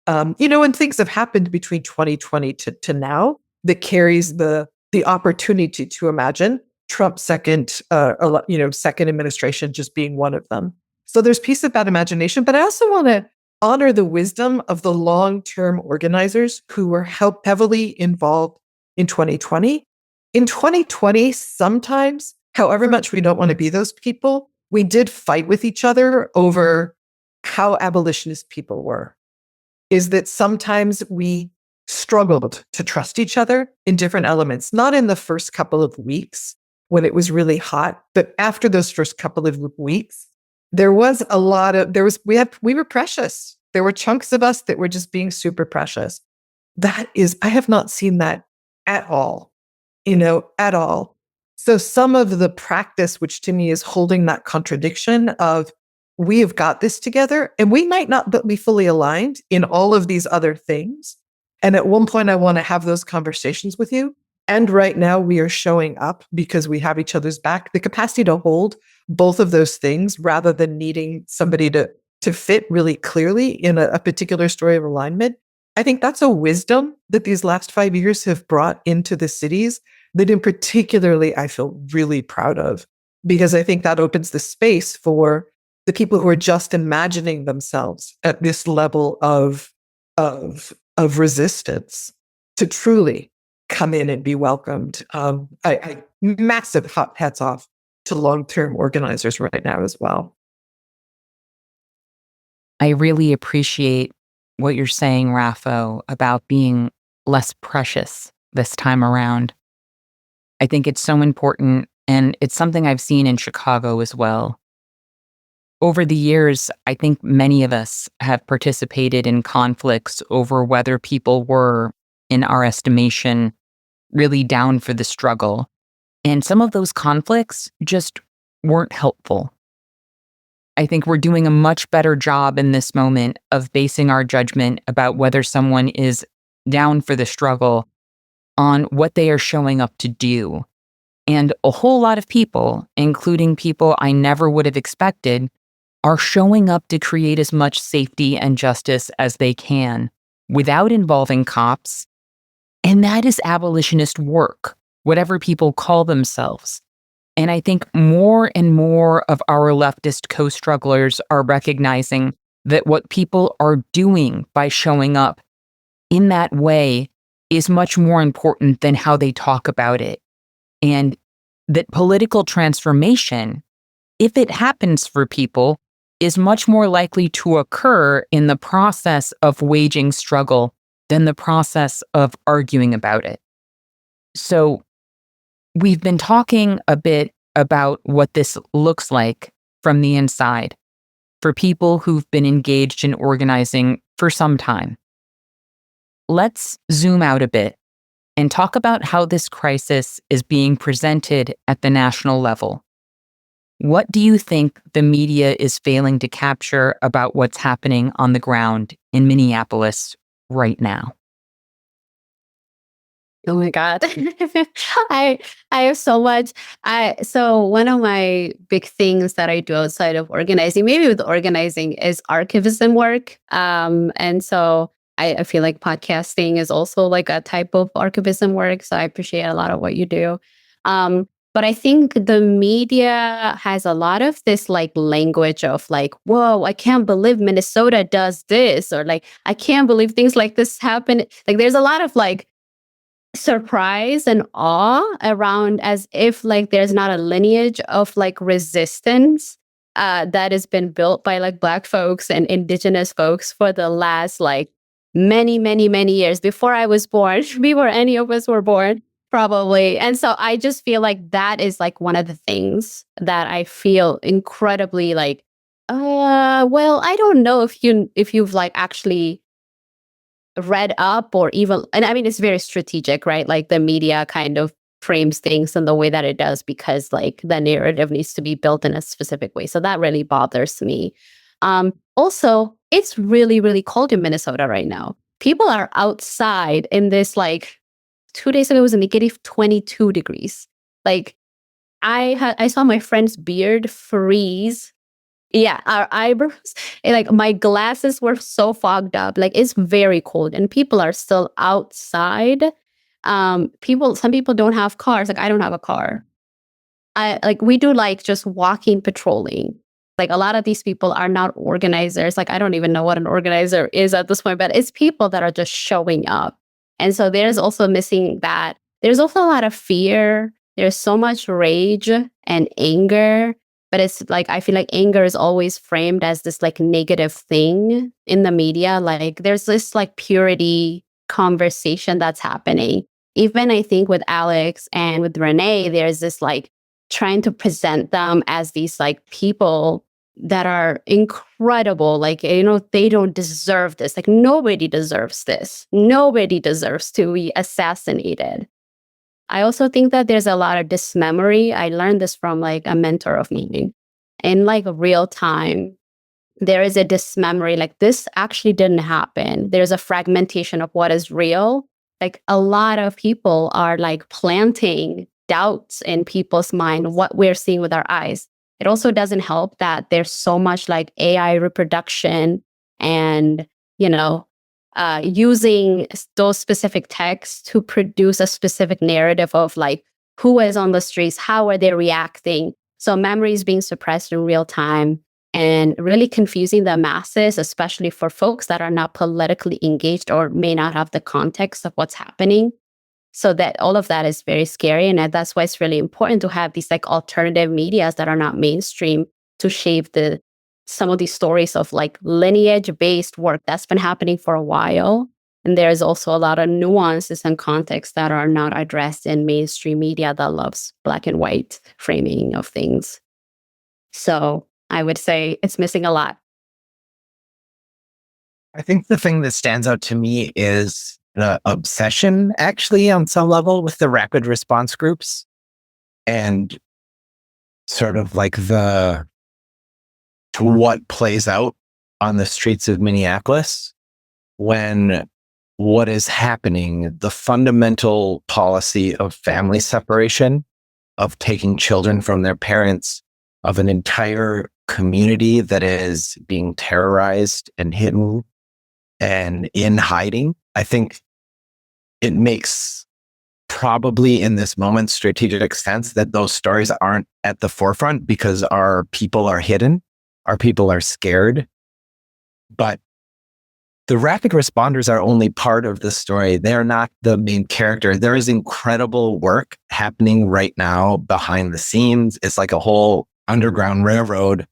B: and things have happened between 2020 to now that carries the opportunity to imagine Trump's second administration just being one of them. So there's piece of that imagination, but I also want to honor the wisdom of the long-term organizers who were heavily involved in 2020. In 2020, sometimes, however much we don't want to be those people, we did fight with each other over how abolitionist people were. Is that sometimes we struggled to trust each other in different elements, not in the first couple of weeks when it was really hot, but after those first couple of weeks, there was a lot of, we were precious. There were chunks of us that were just being super precious. I have not seen that at all, at all. So some of the practice, which to me is holding that contradiction of, we have got this together and we might not be fully aligned in all of these other things. And at one point, I want to have those conversations with you. And right now we are showing up because we have each other's back, the capacity to hold both of those things rather than needing somebody to fit really clearly in a particular story of alignment. I think that's a wisdom that these last 5 years have brought into the cities that in particularly I feel really proud of, because I think that opens the space for the people who are just imagining themselves at this level of resistance to truly come in and be welcomed. I massive hats off to long-term organizers right now as well.
A: I really appreciate what you're saying, Raffo, about being less precious this time around. I think it's so important, and it's something I've seen in Chicago as well. Over the years, I think many of us have participated in conflicts over whether people were, in our estimation, really down for the struggle. And some of those conflicts just weren't helpful. I think we're doing a much better job in this moment of basing our judgment about whether someone is down for the struggle on what they are showing up to do. And a whole lot of people, including people I never would have expected, are showing up to create as much safety and justice as they can without involving cops. And that is abolitionist work, whatever people call themselves. And I think more and more of our leftist co-strugglers are recognizing that what people are doing by showing up in that way is much more important than how they talk about it. And that political transformation, if it happens for people, is much more likely to occur in the process of waging struggle than the process of arguing about it. So we've been talking a bit about what this looks like from the inside for people who've been engaged in organizing for some time. Let's zoom out a bit and talk about how this crisis is being presented at the national level. What do you think the media is failing to capture about what's happening on the ground in Minneapolis right now?
C: Oh my God. I have so much. So one of my big things that I do outside of organizing, maybe with organizing, is archivism work. And so I feel like podcasting is also like a type of archivism work. So I appreciate a lot of what you do. But I think the media has a lot of this like language of like, whoa, I can't believe Minnesota does this, or like, I can't believe things like this happen. Like there's a lot of like surprise and awe around, as if like there's not a lineage of like resistance that has been built by like Black folks and Indigenous folks for the last like many years before I was born, before any of us were born, probably. And so I just feel like that is like one of the things that I feel incredibly like, well, I don't know if you've like actually read up or even, and I mean, it's very strategic, right? Like the media kind of frames things in the way that it does because like the narrative needs to be built in a specific way. So that really bothers me. Also, it's really cold in Minnesota right now. People are outside in this, like 2 days ago it was a negative 22 degrees. Like I saw my friend's beard freeze Yeah, our eyebrows, like my glasses were so fogged up. Like it's very cold and people are still outside. Some people don't have cars. Like I don't have a car. We do like just walking patrolling. Like a lot of these people are not organizers. Like I don't even know what an organizer is at this point, but it's people that are just showing up. And so there's also missing that. There's also a lot of fear. There's so much rage and anger, but it's like I feel like anger is always framed as this like negative thing in the media. Like there's this like purity conversation that's happening. Even I think with Alex and with Renee, there's this like trying to present them as these like people that are incredible. Like, they don't deserve this. Like, nobody deserves this. Nobody deserves to be assassinated. I also think that there's a lot of dismemory. I learned this from like a mentor of mine. In like real time, there is a dismemory. Like, this actually didn't happen. There's a fragmentation of what is real. Like, a lot of people are like planting doubts in people's mind, what we're seeing with our eyes. It also doesn't help that there's so much like AI reproduction and, using those specific texts to produce a specific narrative of like who is on the streets, how are they reacting. So memory is being suppressed in real time and really confusing the masses, especially for folks that are not politically engaged or may not have the context of what's happening. So that all of that is very scary. And that's why it's really important to have these like alternative medias that are not mainstream to shape some of these stories of like lineage based work that's been happening for a while. And there's also a lot of nuances and context that are not addressed in mainstream media that loves black and white framing of things. So I would say it's missing a lot.
D: I think the thing that stands out to me is the obsession, actually, on some level, with the rapid response groups and sort of like what plays out on the streets of Minneapolis when what is happening, the fundamental policy of family separation, of taking children from their parents, of an entire community that is being terrorized and hidden and in hiding. I think it makes probably in this moment strategic sense that those stories aren't at the forefront because our people are hidden, our people are scared. But the rapid responders are only part of the story. They're not the main character. There is incredible work happening right now behind the scenes. It's like a whole underground railroad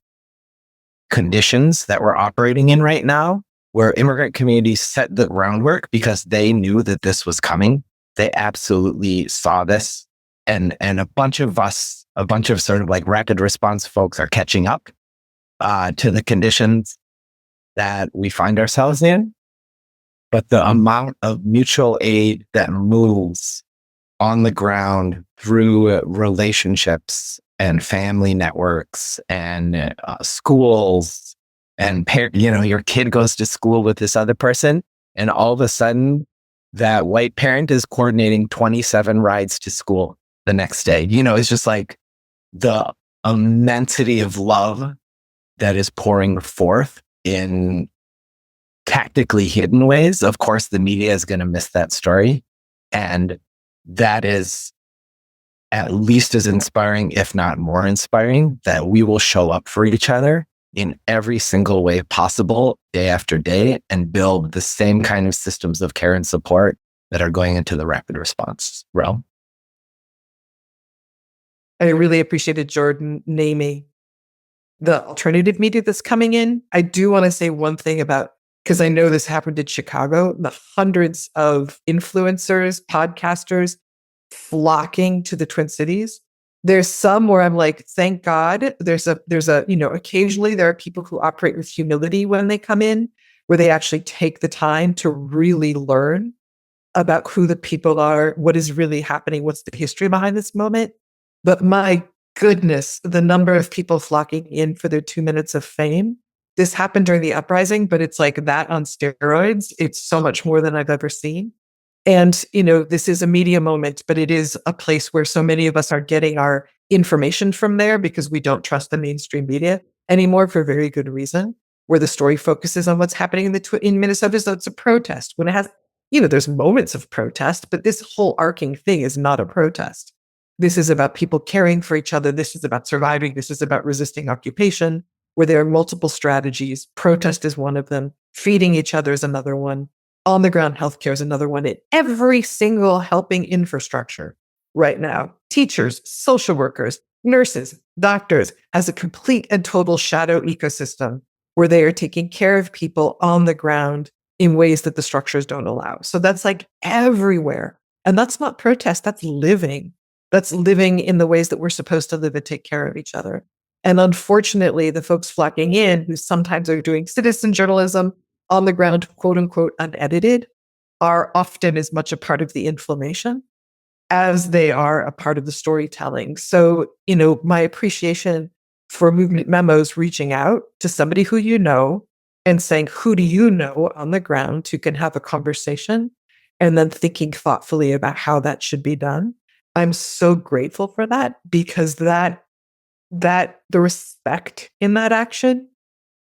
D: conditions that we're operating in right now, where immigrant communities set the groundwork because they knew that this was coming. They absolutely saw this. And a bunch of sort of like rapid response folks are catching up to the conditions that we find ourselves in. But the amount of mutual aid that moves on the ground through relationships and family networks and schools and your kid goes to school with this other person, and all of a sudden that white parent is coordinating 27 rides to school the next day. It's just like the immensity of love that is pouring forth in tactically hidden ways. Of course, the media is going to miss that story. And that is at least as inspiring, if not more inspiring, that we will show up for each other in every single way possible, day after day, and build the same kind of systems of care and support that are going into the rapid response realm.
B: I really appreciated Jordan naming the alternative media that's coming in. I do want to say one thing about, because I know this happened in Chicago, the hundreds of influencers, podcasters flocking to the Twin Cities. There's some where I'm like, thank God. There's a, occasionally there are people who operate with humility when they come in, where they actually take the time to really learn about who the people are, what is really happening, what's the history behind this moment. But my goodness, the number of people flocking in for their 2 minutes of fame. This happened during the uprising, but it's like that on steroids. It's so much more than I've ever seen. And, this is a media moment, but it is a place where so many of us are getting our information from there because we don't trust the mainstream media. anymore for very good reason, where the story focuses on what's happening in Minnesota. So it's a protest when it has, there's moments of protest, but this whole arcing thing is not a protest. This is about people caring for each other. This is about surviving. This is about resisting occupation, where there are multiple strategies. Protest is one of them. Feeding each other is another one. On the ground healthcare is another one. In every single helping infrastructure right now, teachers, social workers, nurses, doctors, as a complete and total shadow ecosystem where they are taking care of people on the ground in ways that the structures don't allow. So that's like everywhere. And that's not protest, that's living. That's living in the ways that we're supposed to live and take care of each other. And unfortunately, the folks flocking in who sometimes are doing citizen journalism on the ground, quote unquote, unedited, are often as much a part of the inflammation as they are a part of the storytelling. So, my appreciation for Movement Memos reaching out to somebody who you know and saying, who do you know on the ground who can have a conversation, and then thinking thoughtfully about how that should be done. I'm so grateful for that, because that the respect in that action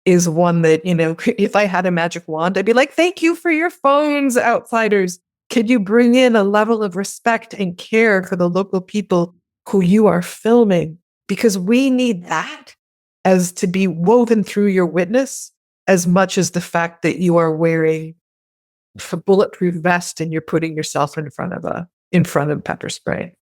B: is one that, if I had a magic wand, I'd be like, thank you for your phones, outsiders. Could you bring in a level of respect and care for the local people who you are filming? Because we need that as to be woven through your witness as much as the fact that you are wearing a bulletproof vest and you're putting yourself in front of pepper spray.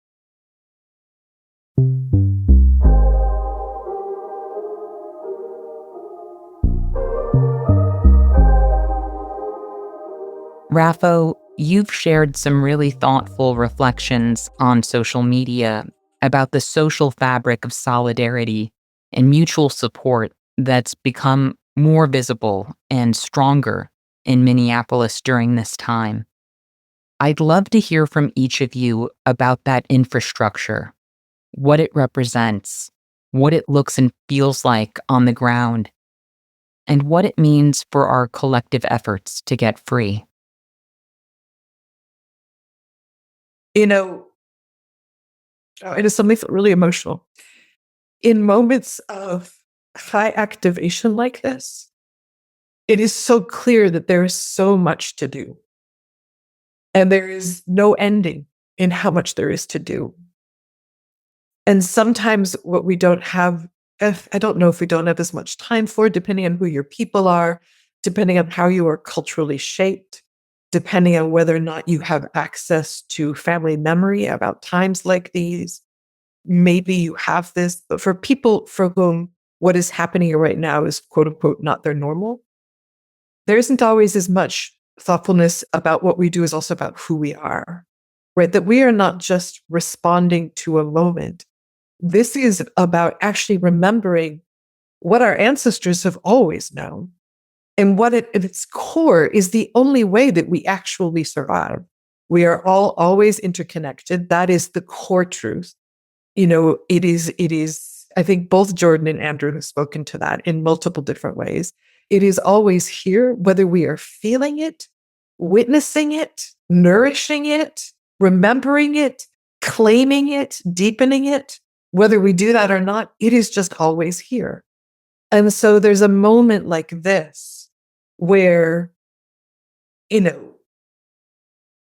A: Raffo, you've shared some really thoughtful reflections on social media about the social fabric of solidarity and mutual support that's become more visible and stronger in Minneapolis during this time. I'd love to hear from each of you about that infrastructure, what it represents, what it looks and feels like on the ground, and what it means for our collective efforts to get free.
B: It is something really emotional. In moments of high activation like this, it is so clear that there is so much to do. And there is no ending in how much there is to do. And sometimes what we don't have, I don't know if we don't have as much time for, depending on who your people are, depending on how you are culturally shaped, depending on whether or not you have access to family memory about times like these. Maybe you have this, but for people for whom what is happening right now is quote unquote not their normal, there isn't always as much thoughtfulness about what we do is also about who we are, right? That we are not just responding to a moment. This is about actually remembering what our ancestors have always known, and what at its core is the only way that we actually survive. We are all always interconnected. That is the core truth. It is, I think both Jordan and Andrew have spoken to that in multiple different ways. It is always here, whether we are feeling it, witnessing it, nourishing it, remembering it, claiming it, deepening it, whether we do that or not, it is just always here. And so there's a moment like this where,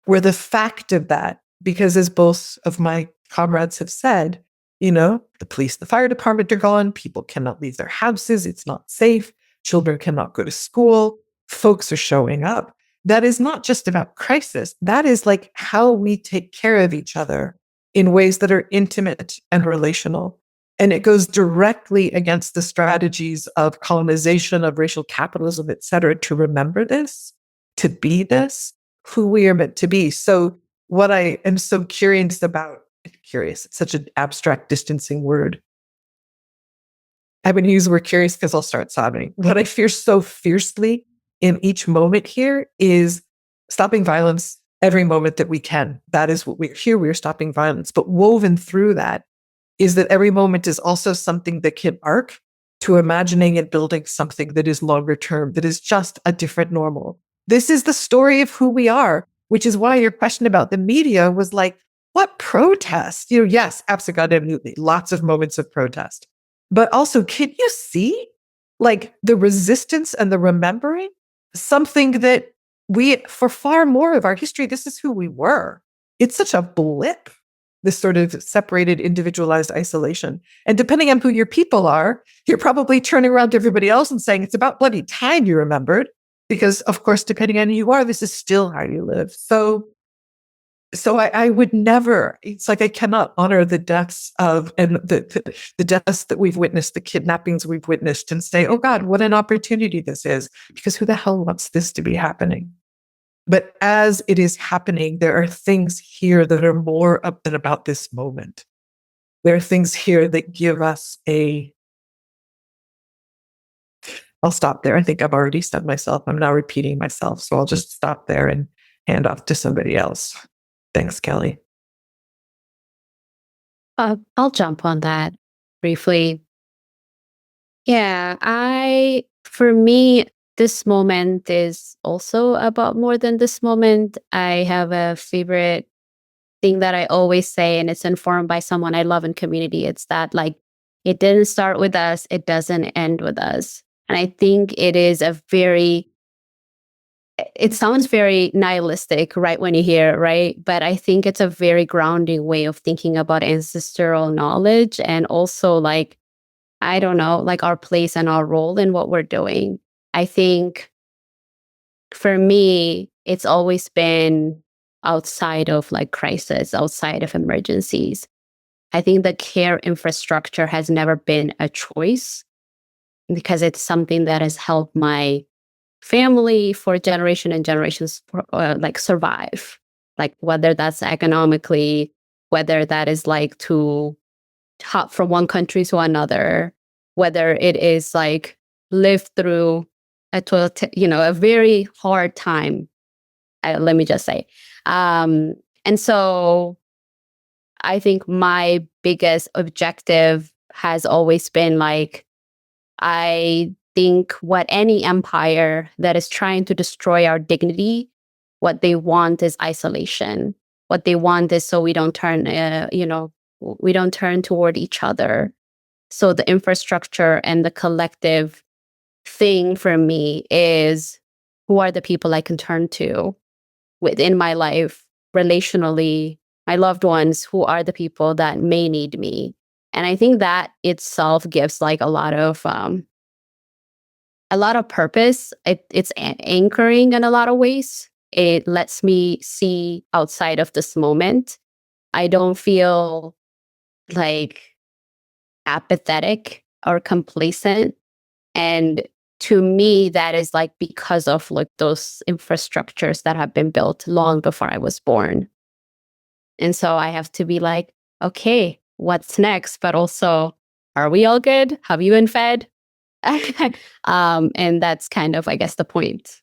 B: where the fact of that, because as both of my comrades have said, the police, the fire department are gone. People cannot leave their houses. It's not safe. Children cannot go to school. Folks are showing up. That is not just about crisis. That is like how we take care of each other in ways that are intimate and relational. And it goes directly against the strategies of colonization, of racial capitalism, et cetera, to remember this, to be this, who we are meant to be. So what I am so curious about, it's such an abstract, distancing word. I'm going to use the word curious because I'll start sobbing. What I fear so fiercely in each moment here is stopping violence every moment that we can. That is what we're here. We're stopping violence. But woven through that is that every moment is also something that can arc to imagining and building something that is longer term, that is just a different normal. This is the story of who we are, which is why your question about the media was like, what protest? Yes, absolutely, lots of moments of protest. But also, can you see like the resistance and the remembering, something that for far more of our history, this is who we were. It's such a blip, this sort of separated, individualized isolation. And depending on who your people are, you're probably turning around to everybody else and saying, it's about bloody time you remembered. Because, of course, depending on who you are, this is still how you live. So I would never, it's like I cannot honor the deaths of, and the deaths that we've witnessed, the kidnappings we've witnessed, and say, oh God, what an opportunity this is. Because who the hell wants this to be happening? But as it is happening, there are things here that are more up than about this moment. There are things here that give us I'll stop there. I think I've already said myself. I'm now repeating myself. So I'll just stop there and hand off to somebody else. Thanks, Kelly.
C: I'll jump on that briefly. Yeah, for me, this moment is also about more than this moment. I have a favorite thing that I always say, and it's informed by someone I love in community. It's that, like, it didn't start with us, it doesn't end with us. And I think it sounds very nihilistic, right, when you hear it, right? But I think it's a very grounding way of thinking about ancestral knowledge, and also, like, I don't know, like, our place and our role in what we're doing. I think for me, it's always been outside of like crisis, outside of emergencies. I think the care infrastructure has never been a choice, because it's something that has helped my family for generation and generations like survive, like whether that's economically, whether that is like to hop from one country to another, whether it is like live through a very hard time, let me just say. And so I think my biggest objective has always been, like, I think what any empire that is trying to destroy our dignity, what they want is isolation. What they want is so we don't turn toward each other. So the infrastructure and the collective thing for me is, who are the people I can turn to within my life, relationally, my loved ones, who are the people that may need me. And I think that itself gives like a lot of purpose. It's anchoring in a lot of ways. It lets me see outside of this moment. I don't feel like apathetic or complacent. And to me, that is like because of like those infrastructures that have been built long before I was born. And so I have to be like, okay, what's next? But also, are we all good? Have you been fed? And that's kind of, I guess, the point.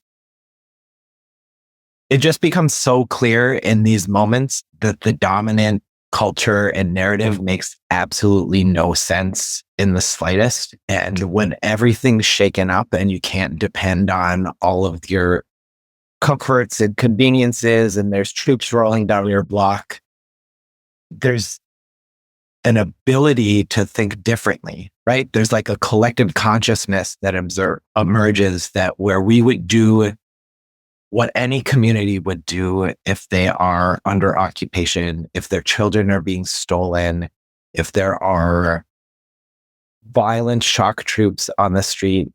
D: It just becomes so clear in these moments that the dominant culture and narrative makes absolutely no sense in the slightest. And when everything's shaken up and you can't depend on all of your comforts and conveniences, and there's troops rolling down your block, there's an ability to think differently, right? There's like a collective consciousness that emerges, that where we would do what any community would do if they are under occupation, if their children are being stolen, if there are violent shock troops on the street,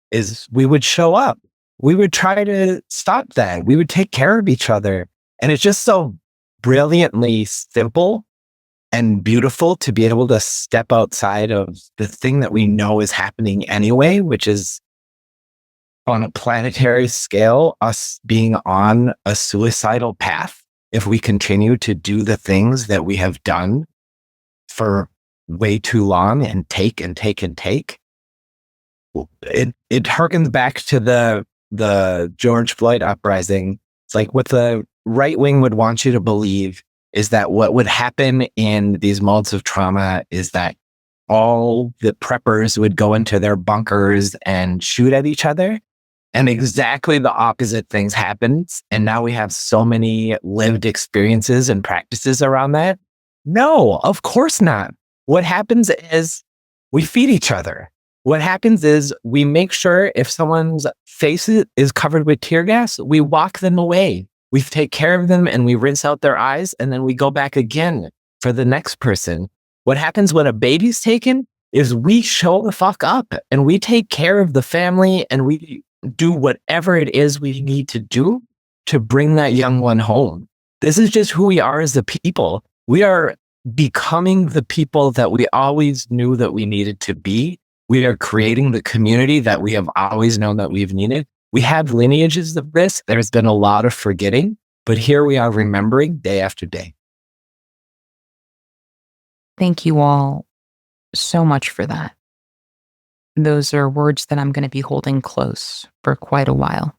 D: is we would show up. We would try to stop that. We would take care of each other. And it's just so brilliantly simple and beautiful to be able to step outside of the thing that we know is happening anyway, which is, on a planetary scale, us being on a suicidal path. If we continue to do the things that we have done for way too long and take and take and take, it harkens back to the George Floyd uprising. It's like what the right wing would want you to believe is that what would happen in these modes of trauma is that all the preppers would go into their bunkers and shoot at each other. And exactly the opposite things happens. And now we have so many lived experiences and practices around that. No, of course not. What happens is we feed each other. What happens is we make sure if someone's face is covered with tear gas, we walk them away. We take care of them and we rinse out their eyes, and then we go back again for the next person. What happens when a baby's taken is we show the fuck up and we take care of the family and we do whatever it is we need to do to bring that young one home. This is just who we are as a people. We are becoming the people that we always knew that we needed to be. We are creating the community that we have always known that we've needed. We have lineages of this. There's been a lot of forgetting, but here we are remembering day after day.
A: Thank you all so much for that. Those are words that I'm going to be holding close for quite a while.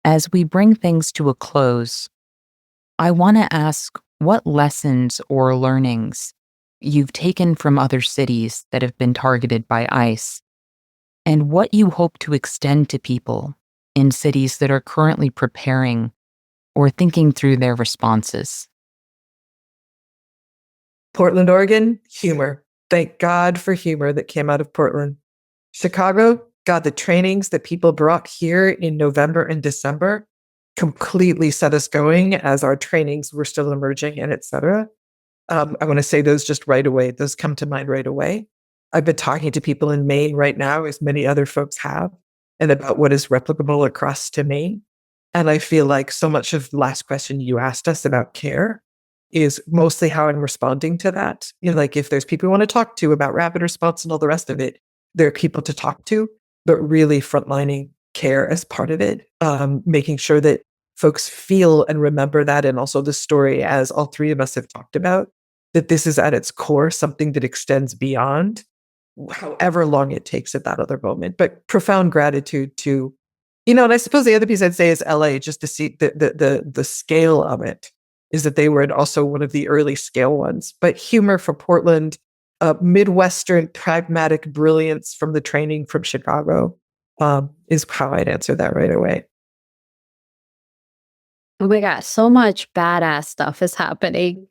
A: As we bring things to a close, I want to ask what lessons or learnings you've taken from other cities that have been targeted by ICE, and what you hope to extend to people in cities that are currently preparing or thinking through their responses.
B: Portland, Oregon, humor. Thank God for humor that came out of Portland. Chicago, God, the trainings that people brought here in November and December completely set us going as our trainings were still emerging and et cetera. I want to say those just right away. Those come to mind right away. I've been talking to people in Maine right now, as many other folks have, and about what is replicable across to Maine. And I feel like so much of the last question you asked us about care is mostly how I'm responding to that. You know, like if there's people you want to talk to about rapid response and all the rest of it, there are people to talk to, but really frontlining care as part of it, making sure that folks feel and remember that. And also the story, as all three of us have talked about, that this is at its core something that extends beyond however long it takes at that other moment. But profound gratitude to, and I suppose the other piece I'd say is LA, just to see the scale of it, is that they were also one of the early scale ones. But humor for Portland, Midwestern pragmatic brilliance from the training from Chicago, is how I'd answer that right away.
C: Oh my God, so much badass stuff is happening.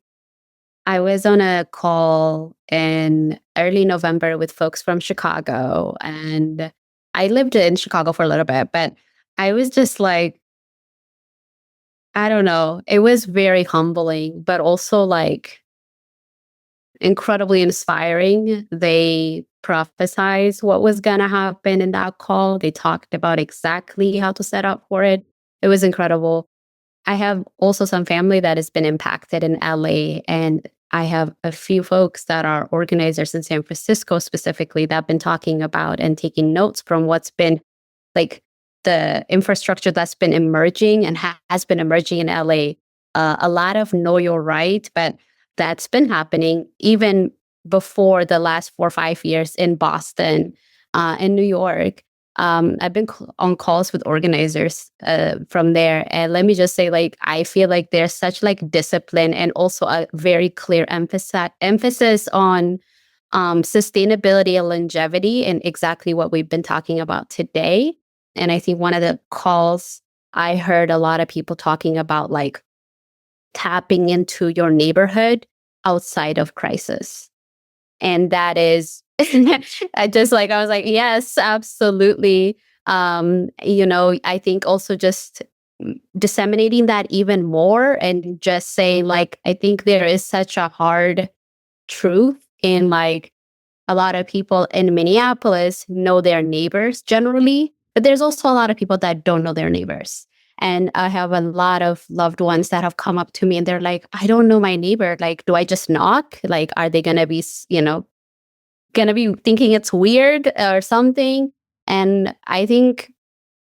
C: I was on a call in early November with folks from Chicago, and I lived in Chicago for a little bit, but I was just like, I don't know. It was very humbling, but also like incredibly inspiring. They prophesized what was going to happen in that call. They talked about exactly how to set up for it. It was incredible. I have also some family that has been impacted in LA, and I have a few folks that are organizers in San Francisco specifically that have been talking about and taking notes from what's been like the infrastructure that's been emerging and has been emerging in LA. A lot of know your right, but that's been happening even before the last 4 or 5 years in Boston, in New York. I've been on calls with organizers from there. And let me just say, like, I feel like there's such like discipline and also a very clear emphasis on sustainability and longevity and exactly what we've been talking about today. And I think one of the calls I heard a lot of people talking about like tapping into your neighborhood outside of crisis. And that is I was like, yes, absolutely. I think also just disseminating that even more and just saying like, I think there is such a hard truth in like a lot of people in Minneapolis know their neighbors generally, but there's also a lot of people that don't know their neighbors. And I have a lot of loved ones that have come up to me and they're like, I don't know my neighbor. Like, do I just knock? Like, are they going to be, thinking it's weird or something? And I think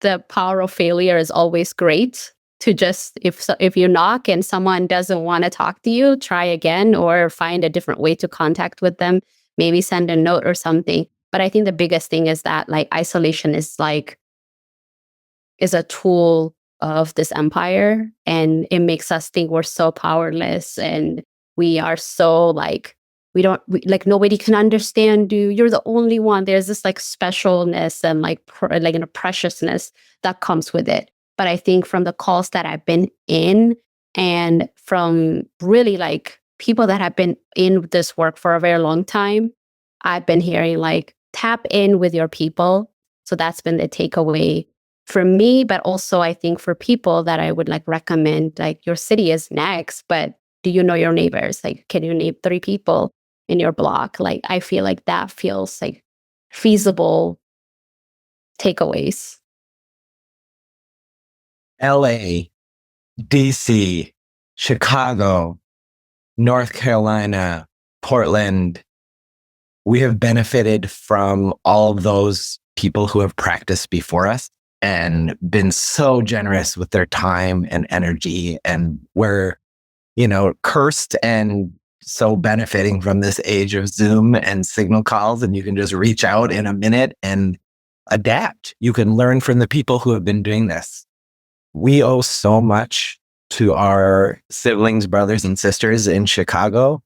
C: the power of failure is always great to just, if you knock and someone doesn't want to talk to you, try again or find a different way to contact with them, maybe send a note or something. But I think the biggest thing is that like isolation is a tool of this empire, and it makes us think we're so powerless and we are so like, nobody can understand you. You're the only one. There's this like specialness and preciousness that comes with it. But I think from the calls that I've been in and from really like people that have been in this work for a very long time, I've been hearing like tap in with your people. So that's been the takeaway for me, but also I think for people that I would like recommend, like your city is next, but do you know your neighbors? Like, can you name 3 people in your block? Like, I feel like that feels like feasible takeaways.
D: LA, DC, Chicago, North Carolina, Portland. We have benefited from all of those people who have practiced before us and been so generous with their time and energy. And we're, cursed and so benefiting from this age of Zoom and signal calls. And you can just reach out in a minute and adapt. You can learn from the people who have been doing this. We owe so much to our siblings, brothers, and sisters in Chicago.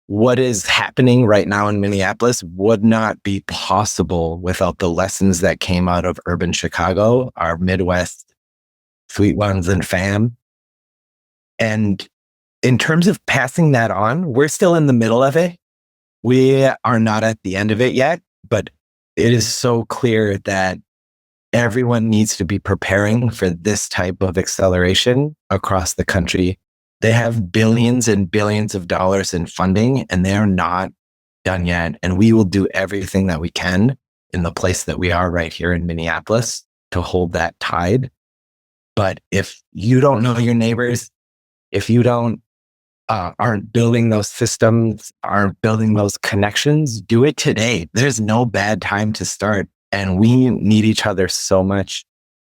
D: What is happening right now in Minneapolis would not be possible without the lessons that came out of urban Chicago, our Midwest sweet ones and fam. And in terms of passing that on, we're still in the middle of it. We are not at the end of it yet, but it is so clear that everyone needs to be preparing for this type of acceleration across the country. They have billions and billions of dollars in funding, and they're not done yet. And we will do everything that we can in the place that we are right here in Minneapolis to hold that tide. But if you don't know your neighbors, if you aren't building those systems, aren't building those connections, do it today. There's no bad time to start. And we need each other so much.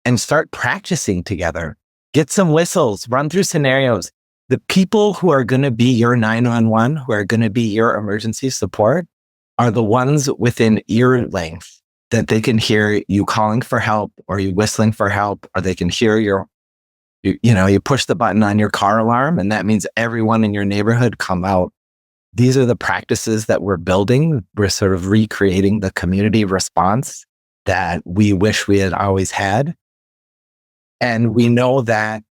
D: And start practicing together. Get some whistles, run through scenarios. The people who are going to be your 911, who are going to be your emergency support, are the ones within ear length that they can hear you calling for help or you whistling for help, or they can hear you push the button on your car alarm, and that means everyone in your neighborhood come out. These are the practices that we're building. We're sort of recreating the community response that we wish we had always had. And we know that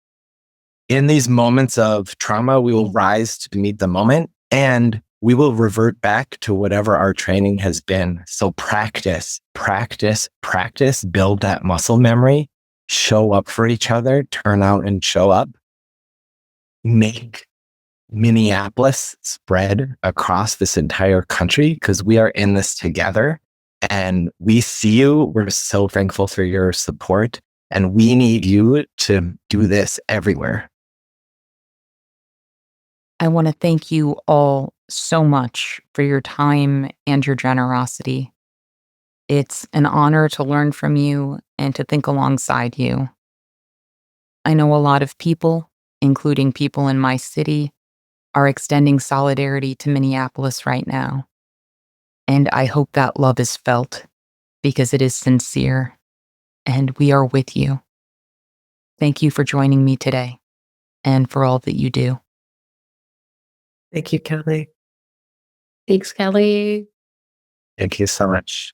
D: in these moments of trauma, we will rise to meet the moment and we will revert back to whatever our training has been. So practice, practice, practice, build that muscle memory, show up for each other, turn out and show up, make Minneapolis spread across this entire country because we are in this together and we see you. We're so thankful for your support and we need you to do this everywhere.
A: I want to thank you all so much for your time and your generosity. It's an honor to learn from you and to think alongside you. I know a lot of people, including people in my city, are extending solidarity to Minneapolis right now. And I hope that love is felt because it is sincere and we are with you. Thank you for joining me today and for all that you do.
B: Thank you, Kelly.
C: Thanks, Kelly.
D: Thank you so much.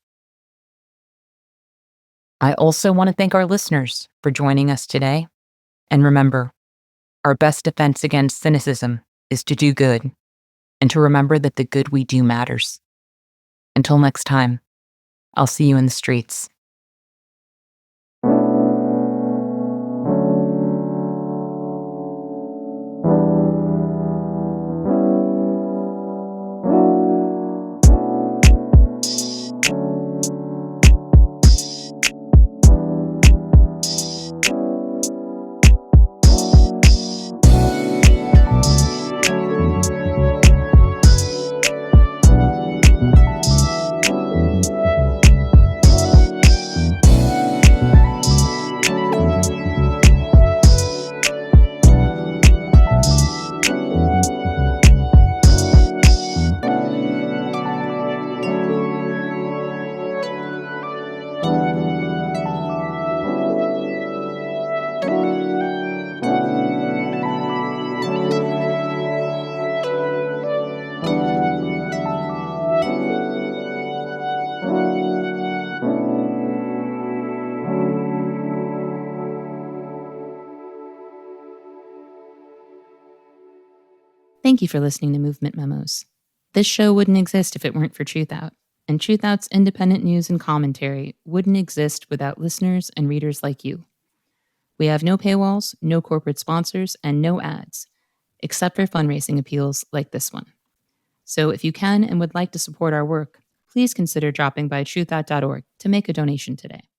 A: I also want to thank our listeners for joining us today. And remember, our best defense against cynicism is to do good and to remember that the good we do matters. Until next time, I'll see you in the streets. Thank you for listening to Movement Memos. This show wouldn't exist if it weren't for Truthout, and Truthout's independent news and commentary wouldn't exist without listeners and readers like you. We have no paywalls, no corporate sponsors, and no ads, except for fundraising appeals like this one. So if you can and would like to support our work, please consider dropping by truthout.org to make a donation today.